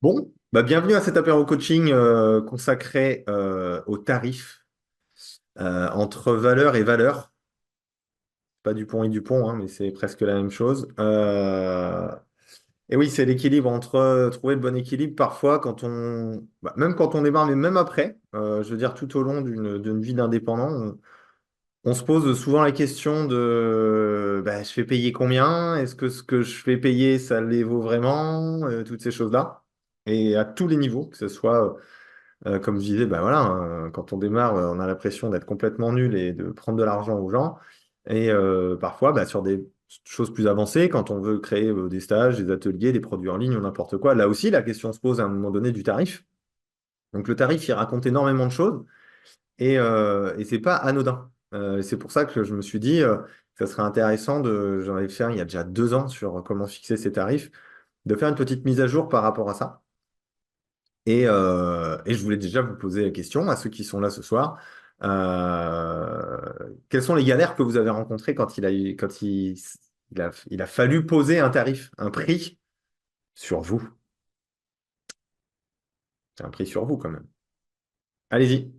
Bon, bienvenue à cet apéro coaching consacré aux tarifs entre valeur et valeur. Pas Dupont et Dupont, hein, mais c'est presque la même chose. Et oui, c'est l'équilibre entre trouver le bon équilibre parfois même quand on démarre, mais même après, je veux dire tout au long d'une vie d'indépendant, on se pose souvent la question de je fais payer combien? Est-ce que ce que je fais payer, ça les vaut vraiment? Toutes ces choses-là. Et à tous les niveaux, que ce soit comme je disais, voilà, hein, quand on démarre, on a l'impression d'être complètement nul et de prendre de l'argent aux gens. Et parfois, sur des choses plus avancées, quand on veut créer des stages, des ateliers, des produits en ligne ou n'importe quoi, là aussi, la question se pose à un moment donné du tarif. Donc le tarif, il raconte énormément de choses et c'est pas anodin. C'est pour ça que je me suis dit que ça serait intéressant j'en avais fait un il y a déjà 2 ans sur comment fixer ces tarifs, de faire une petite mise à jour par rapport à ça. Et je voulais déjà vous poser la question à ceux qui sont là ce soir. Quelles sont les galères que vous avez rencontrées quand il a fallu poser un tarif, un prix sur vous? C'est un prix sur vous quand même. Allez-y.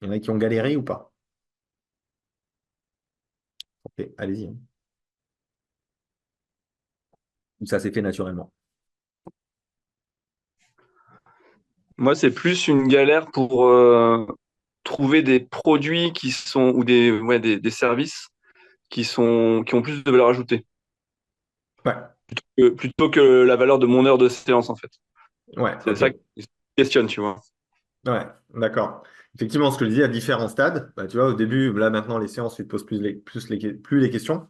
Il y en a qui ont galéré ou pas? Ok, allez-y, hein. Ou ça s'est fait naturellement. Moi, c'est plus une galère pour trouver des produits qui sont ou des services qui ont plus de valeur ajoutée Ouais, plutôt que la valeur de mon heure de séance en fait. ouais, C'est ok. ça qui me questionne, tu vois. Ouais, d'accord. Effectivement, ce que je disais à différents stades, tu vois, au début, là maintenant, les séances, tu te poses plus les questions.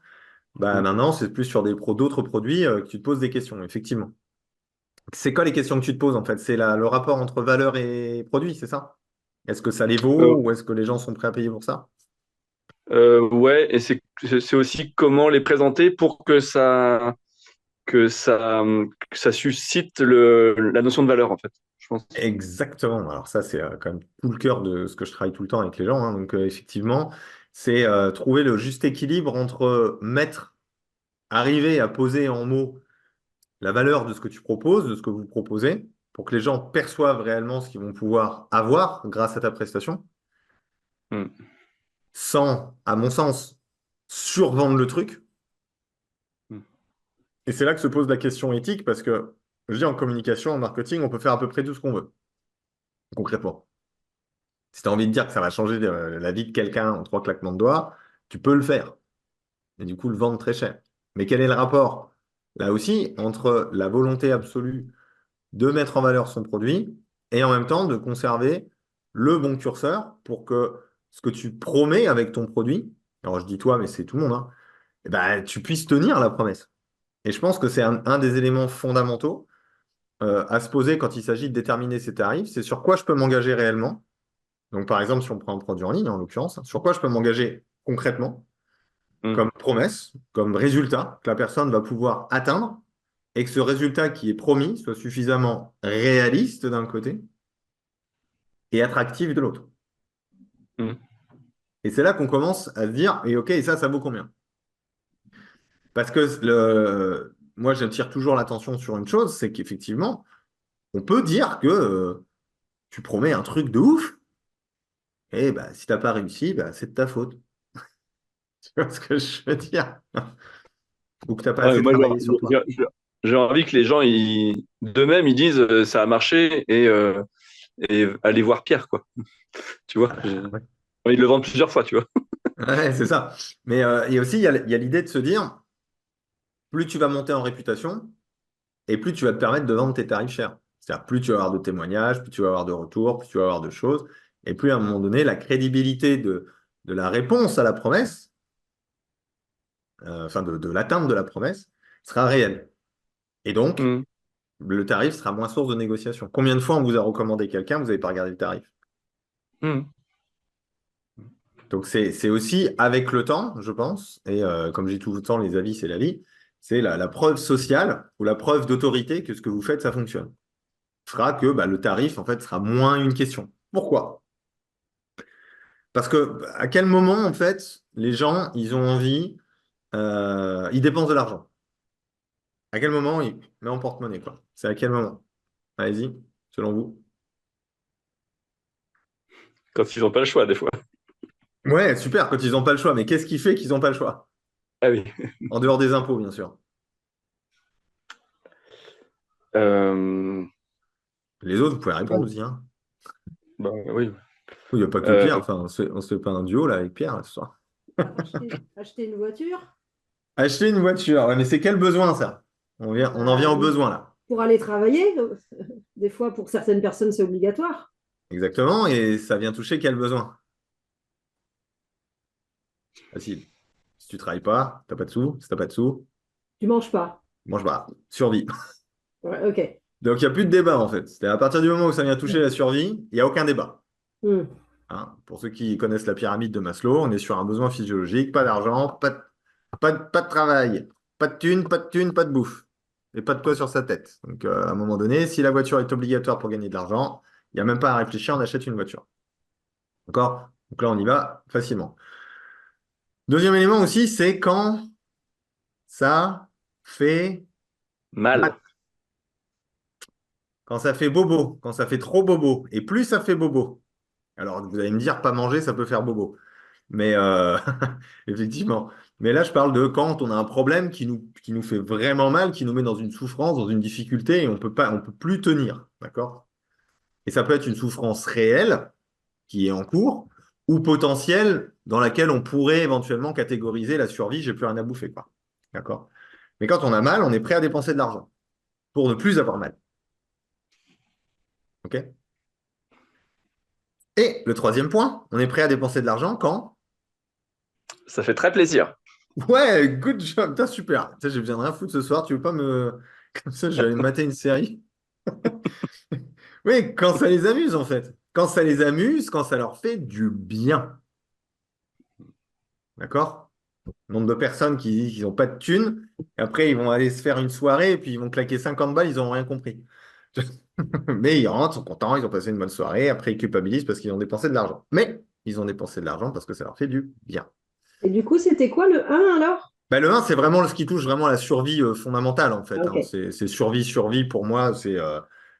Mm. Maintenant, c'est plus sur d'autres produits que tu te poses des questions, effectivement. C'est quoi les questions que tu te poses en fait? C'est le rapport entre valeur et produit, c'est ça? Est-ce que ça les Euh, vaut ou est-ce que les gens sont prêts à payer pour ça? ouais, et c'est aussi comment les présenter pour que ça suscite la notion de valeur en fait. Je pense. Exactement. Alors ça, c'est quand même tout le cœur de ce que je travaille tout le temps avec les gens, hein. Donc effectivement, c'est trouver le juste équilibre entre arriver à poser en mots la valeur de ce que tu proposes, de ce que vous proposez, pour que les gens perçoivent réellement ce qu'ils vont pouvoir avoir grâce à ta prestation, Mm. sans, à mon sens, survendre le truc. Mm. Et c'est là que se pose la question éthique, parce que je dis en communication, en marketing, on peut faire à peu près tout ce qu'on veut, concrètement. Si tu as envie de dire que ça va changer la vie de quelqu'un en 3 claquements de doigts, tu peux le faire. Et du coup, le vendre très cher. Mais quel est le rapport, là aussi, entre la volonté absolue de mettre en valeur son produit et en même temps de conserver le bon curseur pour que ce que tu promets avec ton produit, alors je dis toi, mais c'est tout le monde, hein, tu puisses tenir la promesse. Et je pense que c'est un des éléments fondamentaux à se poser quand il s'agit de déterminer ses tarifs, c'est sur quoi je peux m'engager réellement. Donc, par exemple, si on prend un produit en ligne, en l'occurrence, sur quoi je peux m'engager concrètement, Mm. comme promesse, comme résultat que la personne va pouvoir atteindre, et que ce résultat qui est promis soit suffisamment réaliste d'un côté et attractif de l'autre. Mm. Et c'est là qu'on commence à se dire, et ok, et ça vaut combien? Parce que moi, j'attire toujours l'attention sur une chose, c'est qu'effectivement, on peut dire que tu promets un truc de ouf, et si t'as pas réussi, c'est de ta faute. Tu vois ce que je veux dire? Ou que t'as pas Ouais, mais assez moi, travaillé sur toi. j'ai envie que les gens, d'eux-mêmes, ils disent ça a marché et aller voir Pierre, quoi. Tu vois, Ah j'ai ouais. envie de le vendre plusieurs fois, tu vois. Ouais, c'est ça. Mais et aussi, il y a l'idée de se dire, plus tu vas monter en réputation, et plus tu vas te permettre de vendre tes tarifs chers. C'est-à-dire, plus tu vas avoir de témoignages, plus tu vas avoir de retours, plus tu vas avoir de choses, et plus à un moment donné, la crédibilité de la réponse à la promesse, enfin de l'atteinte de la promesse, sera réelle. Et donc, Mm. le tarif sera moins source de négociation. Combien de fois on vous a recommandé quelqu'un, vous n'avez pas regardé le tarif? Mm. Donc, c'est aussi avec le temps, je pense, et comme je dis tout le temps, les avis, c'est la vie, c'est la preuve sociale ou la preuve d'autorité que ce que vous faites, ça fonctionne. Fera que le tarif, en fait, sera moins une question. Pourquoi? Parce que à quel moment, en fait, les gens, ils ont envie, ils dépensent de l'argent. À quel moment il met en porte-monnaie, quoi? C'est à quel moment? Allez-y, selon vous. Quand ils n'ont pas le choix, des fois. Ouais, super, quand ils n'ont pas le choix. Mais qu'est-ce qui fait qu'ils n'ont pas le choix? Ah oui. En dehors des impôts, bien sûr. Euh, Les autres, vous pouvez répondre bon, aussi, hein. bah, oui. Il n'y a pas que Euh, Pierre. Enfin, on se fait pas un duo là avec Pierre là, ce soir. Acheter une voiture Acheter une voiture. Ouais, mais c'est quel besoin ça? On en vient au besoin là. pour aller travailler. Des fois, pour certaines personnes, c'est obligatoire. Exactement. Et ça vient toucher quel besoin? Facile. Si tu travailles pas, t'as pas de sous. Si t'as pas de sous, Tu manges pas. mange pas. Survie. Ouais, ok. Donc il n'y a plus de débat en fait. C'est à partir du moment où ça vient toucher la survie, il n'y a aucun débat. Hmm. Hein. Pour ceux qui connaissent la pyramide de Maslow, on est sur un besoin physiologique, pas d'argent, pas de travail, pas de thune, pas de thune, pas de bouffe. Et pas de quoi sur sa tête. Donc à un moment donné, si la voiture est obligatoire pour gagner de l'argent, il n'y a même pas à réfléchir, on achète une voiture. D'accord? Donc là, on y va facilement. Deuxième élément aussi, c'est quand ça fait mal, mal. quand ça fait bobo, quand ça fait trop bobo. Et plus ça fait bobo. Alors, vous allez me dire, pas manger, ça peut faire bobo. Mais effectivement. Mais là, je parle de quand on a un problème qui nous fait vraiment mal, qui nous met dans une souffrance, dans une difficulté, et on peut pas, on peut plus tenir. D'accord? Et ça peut être une souffrance réelle qui est en cours, ou potentielle dans laquelle on pourrait éventuellement catégoriser la survie, j'ai plus rien à bouffer, quoi. D'accord? Mais quand on a mal, on est prêt à dépenser de l'argent pour ne plus avoir mal. OK? Et le troisième point, on est prêt à dépenser de l'argent quand? Ça fait très plaisir. Ouais, good job, putain, super. Tu sais, j'ai besoin de rien foutre ce soir, tu veux pas me... Comme ça, j'allais me mater une série. Oui, quand ça les amuse, en fait. Quand ça les amuse, quand ça leur fait du bien. D'accord? Nombre de personnes qui disent qu'ils n'ont pas de thunes, et après, ils vont aller se faire une soirée, et puis ils vont claquer 50 balles, ils n'ont rien compris. Mais ils rentrent, sont contents, ils ont passé une bonne soirée, après, ils culpabilisent parce qu'ils ont dépensé de l'argent. Mais ils ont dépensé de l'argent parce que ça leur fait du bien. Et du coup, c'était quoi le un alors? Bah, le 1, c'est vraiment ce qui touche vraiment à la survie fondamentale, en Ah, fait. Hein. ok. C'est survie, survie, pour moi, c'est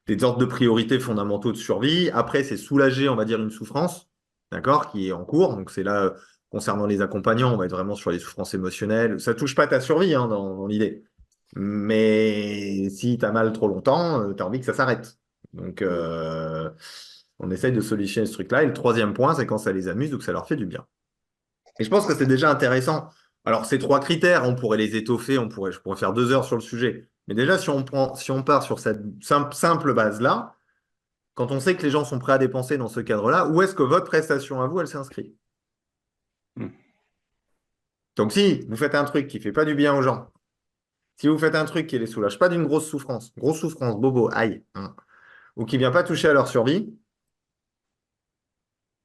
des ordres de priorité fondamentaux de survie. Après, c'est soulager, on va dire, une souffrance, d'accord, qui est en cours. Donc, c'est là, concernant les accompagnants, on va être vraiment sur les souffrances émotionnelles. Ça touche pas ta survie, hein, dans l'idée. Mais si tu as mal trop longtemps, tu as envie que ça s'arrête. Donc, on essaye de solutionner ce truc-là. Et le troisième point, c'est quand ça les amuse ou que ça leur fait du bien. Et je pense que c'est déjà intéressant. Alors, ces trois critères, on pourrait les étoffer, je pourrais faire 2 heures sur le sujet. Mais déjà, si on part sur cette simple base-là, quand on sait que les gens sont prêts à dépenser dans ce cadre-là, où est-ce que votre prestation à vous, elle s'inscrit? Hmm. Donc, si vous faites un truc qui fait pas du bien aux gens, si vous faites un truc qui les soulage pas d'une grosse souffrance, bobo, aïe, hein, ou qui vient pas toucher à leur survie,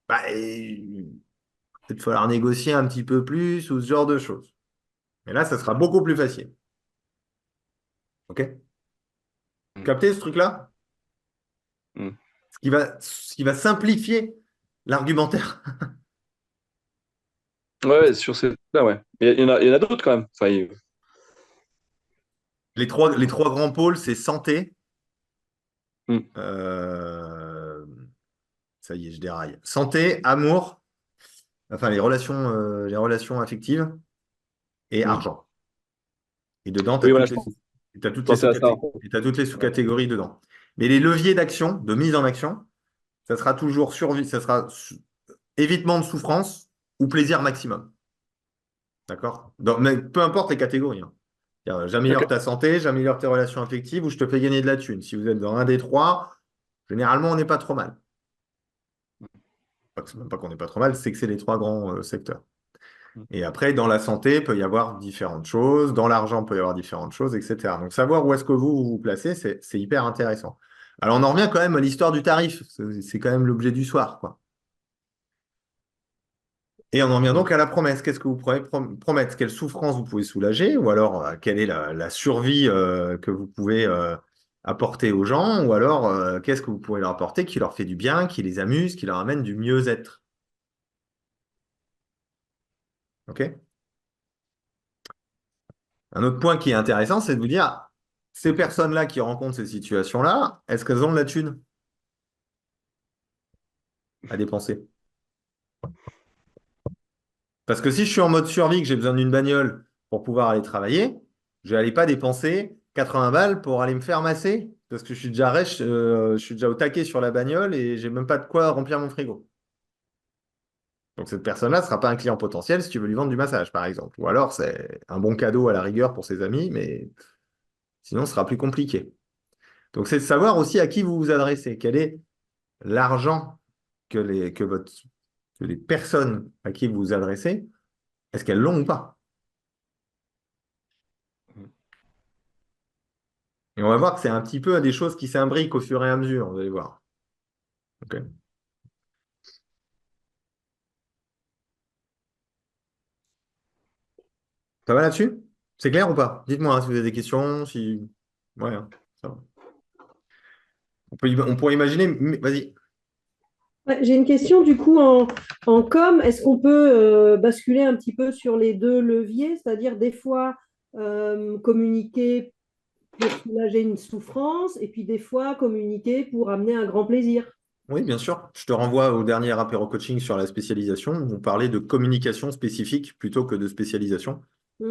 bah, peut-être falloir négocier un petit peu plus ou ce genre de choses. Et là, ça sera beaucoup plus facile. OK? Hmm. Captez ce truc-là? Hmm. Ce qui va simplifier l'argumentaire. Ouais, ouais, sur ces là, ouais. Mais il y en a d'autres quand même. Enfin, Les trois grands pôles, c'est santé. hmm. euh, Ça y est, je déraille. Santé, amour, enfin les relations affectives et Hmm. argent. Et dedans, tu as Oui, voilà, toutes je les, pense. t'as toutes les Penser à ça. sous-catégories. Et t'as toutes les Ouais. sous-catégories dedans. Mais les leviers d'action, de mise en action, ça sera toujours survie, ça sera évitement de souffrance ou plaisir maximum. D'accord? Mais peu importe les catégories. Hein. Ok. J'améliore ta santé, j'améliore tes relations affectives ou je te fais gagner de la thune. Si vous êtes dans un des trois, généralement, on n'est pas trop mal. C'est même pas qu'on n'est pas trop mal, c'est que c'est les trois grands secteurs. Hmm. Et après, dans la santé, il peut y avoir différentes choses. Dans l'argent, il peut y avoir différentes choses, etc. Donc, savoir où est-ce que vous placez, c'est hyper intéressant. Alors, on en revient quand même à l'histoire du tarif. C'est quand même l'objet du soir, quoi. Et on en vient Hmm. donc à la promesse. Qu'est-ce que vous pourrez promettre? Quelle souffrance vous pouvez soulager? Ou alors, quelle est la survie que vous pouvez apporter aux gens? Ou alors, qu'est-ce que vous pouvez leur apporter qui leur fait du bien, qui les amuse, qui leur amène du mieux-être? OK? Un autre point qui est intéressant, c'est de vous dire, ces personnes-là qui rencontrent ces situations-là, est-ce qu'elles ont de la thune à dépenser? Parce que si je suis en mode survie, que j'ai besoin d'une bagnole pour pouvoir aller travailler, je vais aller pas dépenser 80 balles pour aller me faire masser parce que je suis déjà rech, je suis déjà au taquet sur la bagnole et j'ai même pas de quoi remplir mon frigo. Donc cette personne-là ne sera pas un client potentiel si tu veux lui vendre du massage, par exemple. Ou alors c'est un bon cadeau à la rigueur pour ses amis, mais sinon ce sera plus compliqué. Donc c'est de savoir aussi à qui vous vous adressez. Quel est l'argent que les personnes à qui vous vous adressez, est-ce qu'elles l'ont ou pas? Et on va voir que c'est un petit peu des choses qui s'imbriquent au fur et à mesure, vous allez voir. Ok. Ça va là-dessus? C'est clair ou pas? Dites-moi hein, si vous avez des questions, si... Ouais, hein, ça va. On pourrait imaginer... Vas-y. Ouais, j'ai une question du coup en com. Est-ce qu'on peut basculer un petit peu sur les deux leviers, c'est-à-dire des fois communiquer pour soulager une souffrance et puis des fois communiquer pour amener un grand plaisir? Oui, bien sûr. Je te renvoie au dernier apéro coaching sur la spécialisation. Où on parlait de communication spécifique plutôt que de spécialisation.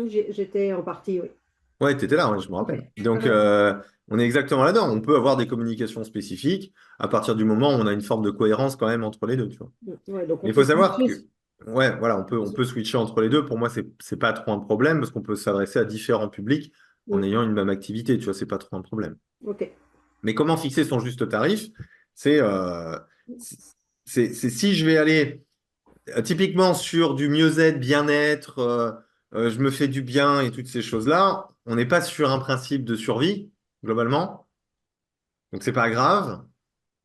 J'étais en partie, oui. Ouais, tu étais là, ouais, je me Ok. rappelle. Donc, Ouais, on est exactement là-dedans. On peut avoir des communications spécifiques à partir du moment où on a une forme de cohérence quand même entre les deux, tu vois. ouais, donc Mais on il peut faut savoir switcher. que, ouais, voilà, on peut switcher entre les deux. Pour moi, c'est pas trop un problème parce qu'on peut s'adresser à différents publics en Mm, ayant une même activité, tu vois, c'est pas trop un problème. ok. Mais comment fixer son juste tarif? C'est c'est c'est si je vais aller typiquement sur du mieux-être, bien-être, je me fais du bien et toutes ces choses-là, on n'est pas sur un principe de survie, globalement. Donc, c'est pas grave.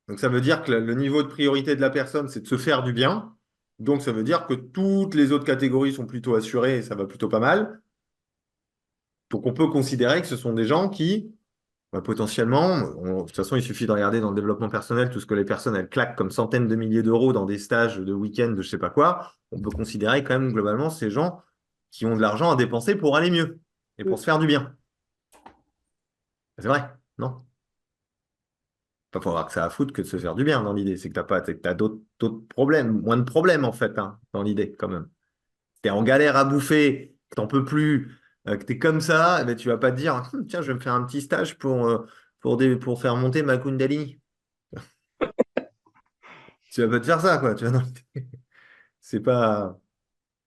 Donc, ça veut dire que le niveau de priorité de la personne, c'est de se faire du bien. Donc, ça veut dire que toutes les autres catégories sont plutôt assurées et ça va plutôt pas mal. Donc, on peut considérer que ce sont des gens qui, bah, potentiellement, de toute façon, il suffit de regarder dans le développement personnel tout ce que les personnes, elles claquent comme centaines de milliers d'euros dans des stages de week-end, de je sais pas quoi. On peut considérer quand même globalement ces gens qui ont de l'argent à dépenser pour aller mieux et pour Mm, se faire du bien. C'est vrai, non? Pas faut avoir que ça à foutre que de se faire du bien dans l'idée. C'est que t'as pas, c'est que t'as d'autres problèmes, moins de problèmes en fait, hein, dans l'idée quand même. T'es en galère à bouffer, que t'en peux plus, que t'es comme ça, eh ben, tu vas pas te dire, tiens, je vais me faire un petit stage pour faire monter ma Kundalini. Tu vas pas te faire ça, quoi. Tu vois, non, c'est pas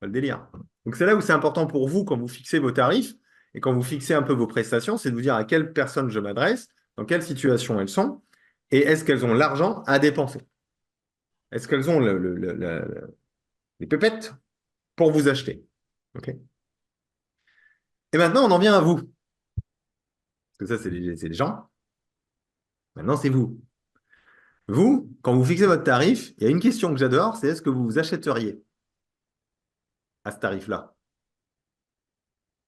le délire. Donc c'est là où c'est important pour vous quand vous fixez vos tarifs et quand vous fixez un peu vos prestations, c'est de vous dire à quelles personnes je m'adresse, dans quelle situation elles sont, et est-ce qu'elles ont l'argent à dépenser? Est-ce qu'elles ont les pépettes pour vous acheter? Ok. Et maintenant, on en vient à vous. Parce que ça, c'est les gens. Maintenant, c'est vous. Vous, quand vous fixez votre tarif, il y a une question que j'adore, c'est est-ce que vous vous achèteriez à ce tarif-là?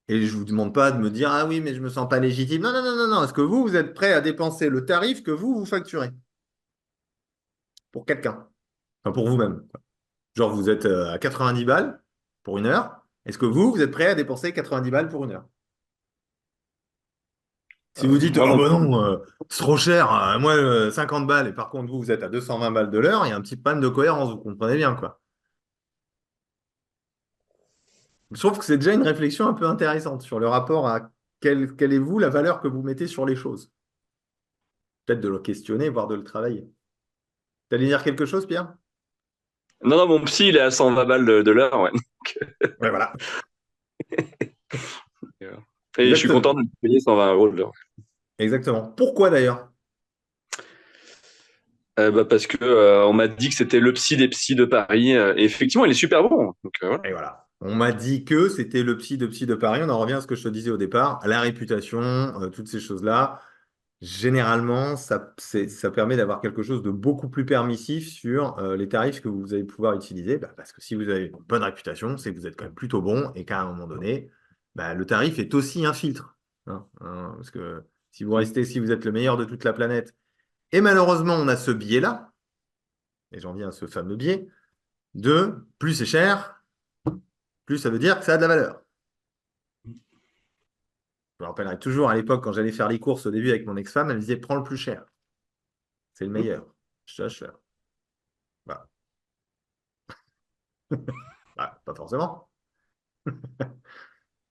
Et je ne vous demande pas de me dire, ah oui, mais je ne me sens pas légitime. Non, non, non, non, non. Est-ce que vous, vous êtes prêt à dépenser le tarif que vous facturez pour quelqu'un? Enfin, pour vous-même. Genre, vous êtes à 90 balles pour une heure. Est-ce que vous êtes prêt à dépenser 90 balles pour une heure? Si vous dites, Moi oh non bah plus. non, c'est trop cher, moi 50 balles, et par contre vous, vous êtes à 220 balles de l'heure, il y a un petit problème de cohérence, vous comprenez bien, quoi. Je trouve que c'est déjà une réflexion un peu intéressante sur le rapport à quelle est vous la valeur que vous mettez sur les choses. Peut-être de le questionner, voire de le travailler. T'allais dire quelque chose, Pierre? Non, non, mon psy, il est à 120 balles de l'heure, ouais. Ouais, voilà. Et je suis Exactement. content de lui payer 120 euros de l'heure. Exactement. Pourquoi d'ailleurs? Bah, parce que on m'a dit que c'était le psy des psys de Paris. Et effectivement, il est super bon. Donc, voilà. Et voilà. On m'a dit que c'était le psy de Paris. On en revient à ce que je te disais au départ. La réputation, toutes ces choses-là. Généralement, ça permet d'avoir quelque chose de beaucoup plus permissif sur les tarifs que vous allez pouvoir utiliser. Bah, parce que si vous avez une bonne réputation, c'est que vous êtes quand même plutôt bon et qu'à un moment donné, bah, le tarif est aussi un filtre. Parce que si vous restez, si vous êtes le meilleur de toute la planète, et malheureusement, on a ce biais-là, et j'en viens à ce fameux biais, de plus c'est cher, plus ça veut dire que ça a de la valeur. Je me rappellerai toujours à l'époque, quand j'allais faire les courses au début avec mon ex-femme, elle me disait, prends le plus cher. C'est le meilleur. Je fais, bah, bah, pas forcément.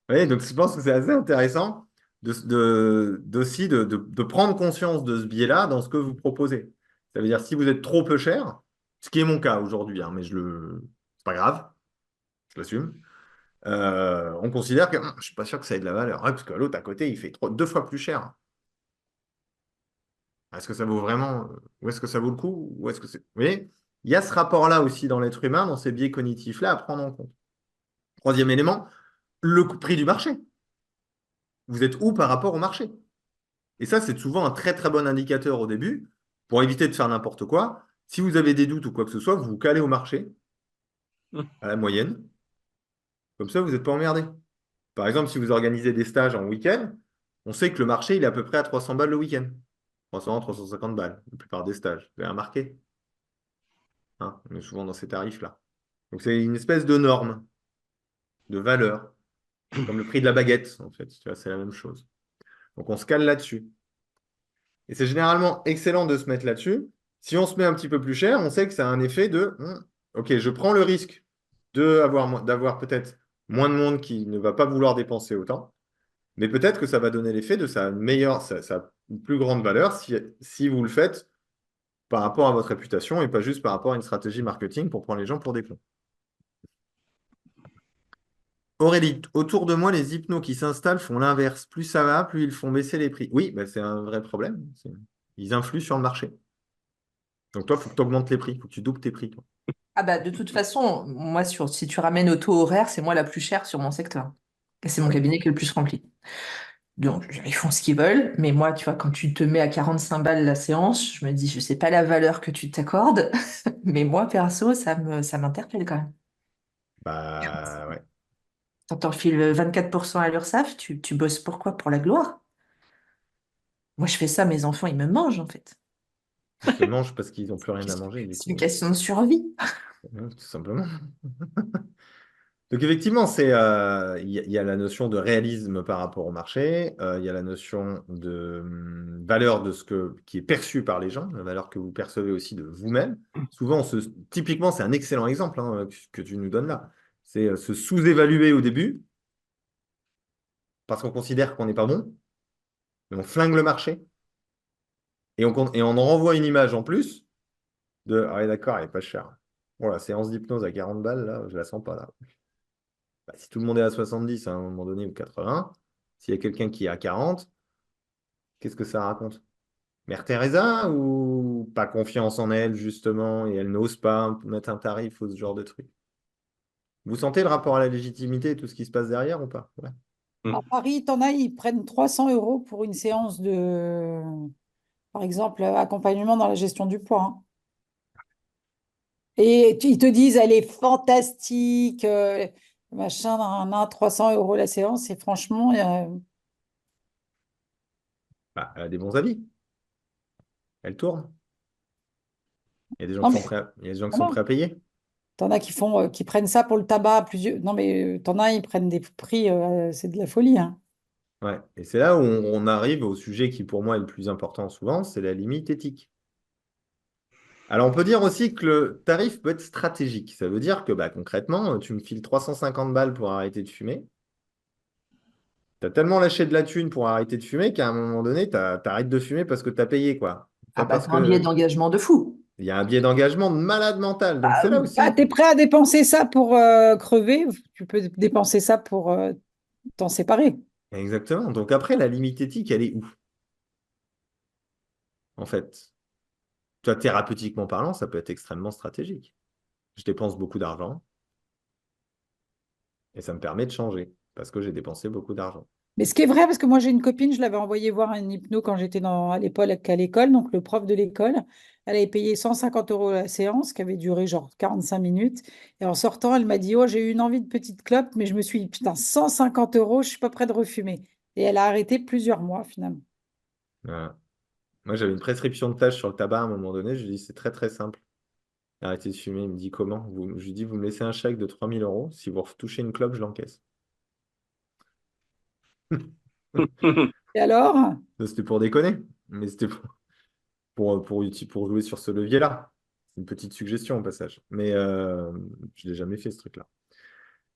Oui, donc je pense que c'est assez intéressant d'aussi de prendre conscience de ce biais-là dans ce que vous proposez. Ça veut dire si vous êtes trop peu cher, ce qui est mon cas aujourd'hui, hein, mais c'est pas grave, je l'assume. On considère que je suis pas sûr que ça ait de la valeur. Ouais, parce que l'autre à côté, il fait deux fois plus cher. Est-ce que ça vaut vraiment, ou est-ce que ça vaut le coup, ou est-ce que c'est. Vous voyez, il y a ce rapport-là aussi dans l'être humain, dans ces biais cognitifs-là à prendre en compte. Troisième élément, prix du marché. Vous êtes où par rapport au marché? Et ça, c'est souvent un très très bon indicateur au début pour éviter de faire n'importe quoi. Si vous avez des doutes ou quoi que ce soit, vous vous calez au marché, à la moyenne. Comme ça, vous n'êtes pas emmerdé. Par exemple, si vous organisez des stages en week-end, on sait que le marché, il est à peu près à 300 balles le week-end. 300, 350 balles, la plupart des stages. Vous avez remarqué? Hein, on est souvent dans ces tarifs-là. Donc, c'est une espèce de norme, de valeur, comme le prix de la baguette, en fait. Tu vois, c'est la même chose. Donc, on se cale là-dessus. Et c'est généralement excellent de se mettre là-dessus. Si on se met un petit peu plus cher, on sait que ça a un effet de OK, je prends le risque d'avoir peut-être moins de monde qui ne va pas vouloir dépenser autant, mais peut-être que ça va donner l'effet de sa plus grande valeur si vous le faites par rapport à votre réputation et pas juste par rapport à une stratégie marketing pour prendre les gens pour des clowns. Aurélie, autour de moi, les hypnos qui s'installent font l'inverse. Plus ça va, plus ils font baisser les prix. Oui, bah, c'est un vrai problème. Ils influent sur le marché. Donc toi, il faut que tu augmentes les prix, il faut que tu doubles tes prix, toi. Ah bah de toute façon, moi si tu ramènes au taux horaire, c'est moi la plus chère sur mon secteur. Et c'est mon Ouais. cabinet qui est le plus rempli. Donc ils font ce qu'ils veulent, mais moi, tu vois, quand tu te mets à 45 balles la séance, je me dis, je sais pas la valeur que tu t'accordes, mais moi, perso, ça m'interpelle quand même. Bah ouais. Quand on file 24% à l'URSSAF, tu bosses pourquoi? Pour la gloire? Moi, je fais ça, mes enfants, ils me mangent en fait. Ils te mangent parce qu'ils n'ont plus rien à manger, du C'est une coup. question de survie. Tout simplement. Donc effectivement, il y a la notion de réalisme par rapport au marché, il y a la notion de valeur de qui est perçu par les gens, la valeur que vous percevez aussi de vous-même. Souvent, typiquement, c'est un excellent exemple hein, que tu nous donnes là. C'est se sous-évaluer au début parce qu'on considère qu'on n'est pas bon, mais on flingue le marché et on en renvoie une image en plus ah ouais, d'accord, elle est pas chère. Bon, la séance d'hypnose à 40 balles, là, je la sens pas là. Bah, si tout le monde est à 70 à un moment donné ou 80, s'il y a quelqu'un qui est à 40, qu'est-ce que ça raconte? Mère Teresa ou pas confiance en elle, justement, et elle n'ose pas mettre un tarif ou ce genre de truc? Vous sentez le rapport à la légitimité et tout ce qui se passe derrière ou pas? Ouais. À Paris, t'en as, ils prennent 300 euros pour une séance par exemple, accompagnement dans la gestion du poids, hein. Et ils te disent, elle est fantastique, machin, 300 euros la séance. Et franchement, Bah, elle a des bons avis. Elle tourne. Il y a des gens non, qui mais sont prêts il y a des gens qui sont voilà. prêts à payer. T'en as qui font, qui prennent ça pour le tabac à plusieurs. Non, mais t'en as, ils prennent des prix, c'est de la folie, hein. Ouais. Et c'est là où on arrive au sujet qui, pour moi, est le plus important souvent, c'est la limite éthique. Alors, on peut dire aussi que le tarif peut être stratégique. Ça veut dire que bah, concrètement, tu me files 350 balles pour arrêter de fumer. Tu as tellement lâché de la thune pour arrêter de fumer qu'à un moment donné, tu arrêtes de fumer parce que tu as payé, quoi. Ah Pas bah parce t'as un biais que d'engagement de fou. il y a un biais d'engagement de malade mental. Donc, c'est là Bah, aussi. t'es prêt à dépenser ça pour crever, tu peux dépenser ça pour t'en séparer. Exactement. Donc, après, la limite éthique, elle est où, en fait? Toi, thérapeutiquement parlant, ça peut être extrêmement stratégique. Je dépense beaucoup d'argent et ça me permet de changer parce que j'ai dépensé beaucoup d'argent. Mais ce qui est vrai, parce que moi j'ai une copine, je l'avais envoyée voir un hypno quand j'étais à l'école, donc le prof de l'école, elle avait payé 150 euros la séance, qui avait duré genre 45 minutes. Et en sortant, elle m'a dit, oh, j'ai eu une envie de petite clope, mais je me suis dit, putain, 150 euros, je suis pas prête de refumer. Et elle a arrêté plusieurs mois finalement. Voilà. Moi, j'avais une prescription de tâches sur le tabac à un moment donné. Je lui ai dit, c'est très, très simple. Arrêtez de fumer. Il me dit, comment? Je lui dis, vous me laissez un chèque de 3 000 euros. Si vous retouchez une clope, je l'encaisse. Et alors? C'était pour déconner, mais c'était pour jouer sur ce levier-là. C'est une petite suggestion au passage. Mais je ne l'ai jamais fait, ce truc-là.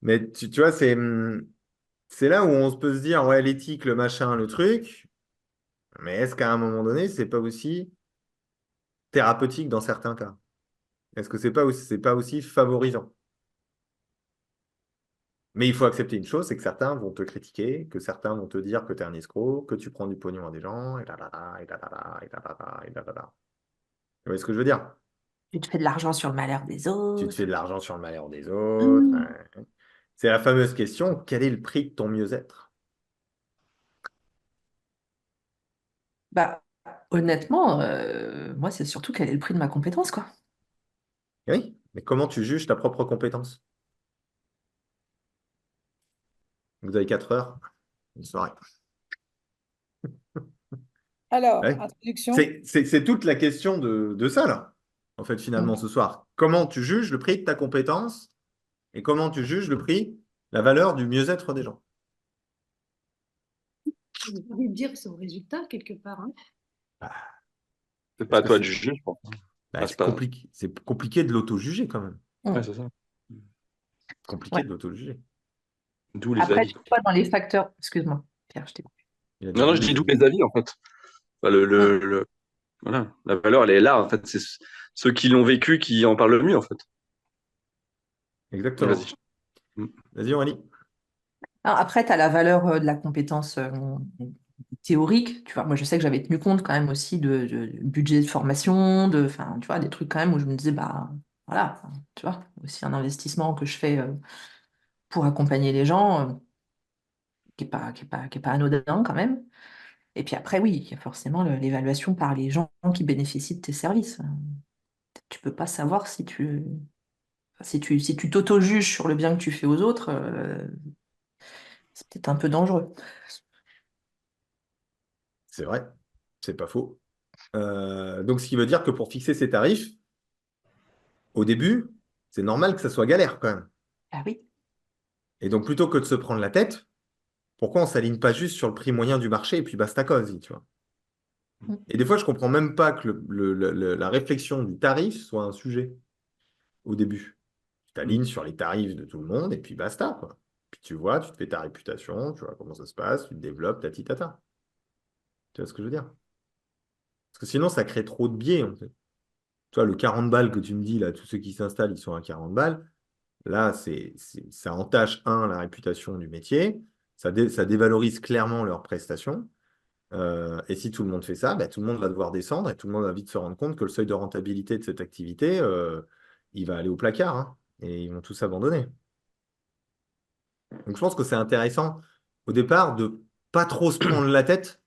Mais tu vois, c'est là où on peut se dire, ouais, l'éthique, le machin, le truc, mais est-ce qu'à un moment donné, c'est pas aussi thérapeutique dans certains cas? Est-ce que c'est pas aussi favorisant? Mais il faut accepter une chose, c'est que certains vont te critiquer, que certains vont te dire que tu es un escroc, que tu prends du pognon à des gens, et là là là, et là là là, et là là là, et là là là. Vous voyez ce que je veux dire? Tu te fais de l'argent sur le malheur des Tu te fais autres. de l'argent sur le malheur des autres. Hum. Hein. C'est la fameuse question, quel est le prix de ton mieux-être? Bah, honnêtement, moi, c'est surtout quel est le prix de ma compétence, quoi. Oui, mais comment tu juges ta propre compétence? Vous avez 4 heures, une soirée. Alors, Ouais. introduction. C'est toute la question de ça, là, en fait, finalement, Hum. ce soir. Comment tu juges le prix de ta compétence et comment tu juges le prix, la valeur du mieux-être des gens? J'ai envie de dire son résultat quelque part, hein. C'est pas Parce à que toi de juger, je pense. bah, Ah, c'est pas... c'est compliqué de l'auto-juger quand même. Ouais, Hum. c'est ça. Compliqué Ouais. de l'auto-juger. D'où les Après, avis. tu vois, dans les facteurs, excuse-moi, Pierre, je t'ai coupé. Il a dit Non, non, d'où je dis les d'où avis. les avis, en fait. Enfin, Hum. voilà. La valeur, elle est là, en fait. C'est ceux qui l'ont vécu qui en parlent le mieux, en fait. Mais Exactement. vas-y. Vas-y, Aurélie. Alors, après, tu as la valeur de la compétence théorique. Tu vois, moi, je sais que j'avais tenu compte quand même aussi de budget de formation, enfin, tu vois, des trucs quand même où je me disais, bah, voilà, enfin, tu vois, aussi un investissement que je fais pour accompagner les gens, qui est pas anodin quand même. Et puis après, oui, il y a forcément l'évaluation par les gens qui bénéficient de tes services. Tu peux pas savoir si tu t'auto-juges sur le bien que tu fais aux autres, c'est peut-être un peu dangereux. C'est vrai, c'est pas faux. Donc, ce qui veut dire que pour fixer ses tarifs, au début, c'est normal que ça soit galère quand même. Ah oui. Et donc, plutôt que de se prendre la tête, pourquoi on ne s'aligne pas juste sur le prix moyen du marché et puis basta cause, tu vois? Mm. Et des fois, je ne comprends même pas que la réflexion du tarif soit un sujet au début. Tu t'alignes sur les tarifs de tout le monde et puis basta, quoi. Puis tu vois, tu te fais ta réputation, tu vois comment ça se passe, tu te développes, tati tata. Tu vois ce que je veux dire? Parce que sinon, ça crée trop de biais, en fait. Tu vois, le 40 balles que tu me dis, là, tous ceux qui s'installent, ils sont à 40 balles. Là, ça entache, la réputation du métier, ça dévalorise clairement leurs prestations. Et si tout le monde fait ça, bah, tout le monde va devoir descendre et tout le monde va vite se rendre compte que le seuil de rentabilité de cette activité, il va aller au placard, hein, et ils vont tous abandonner. Donc je pense que c'est intéressant au départ de pas trop se prendre la tête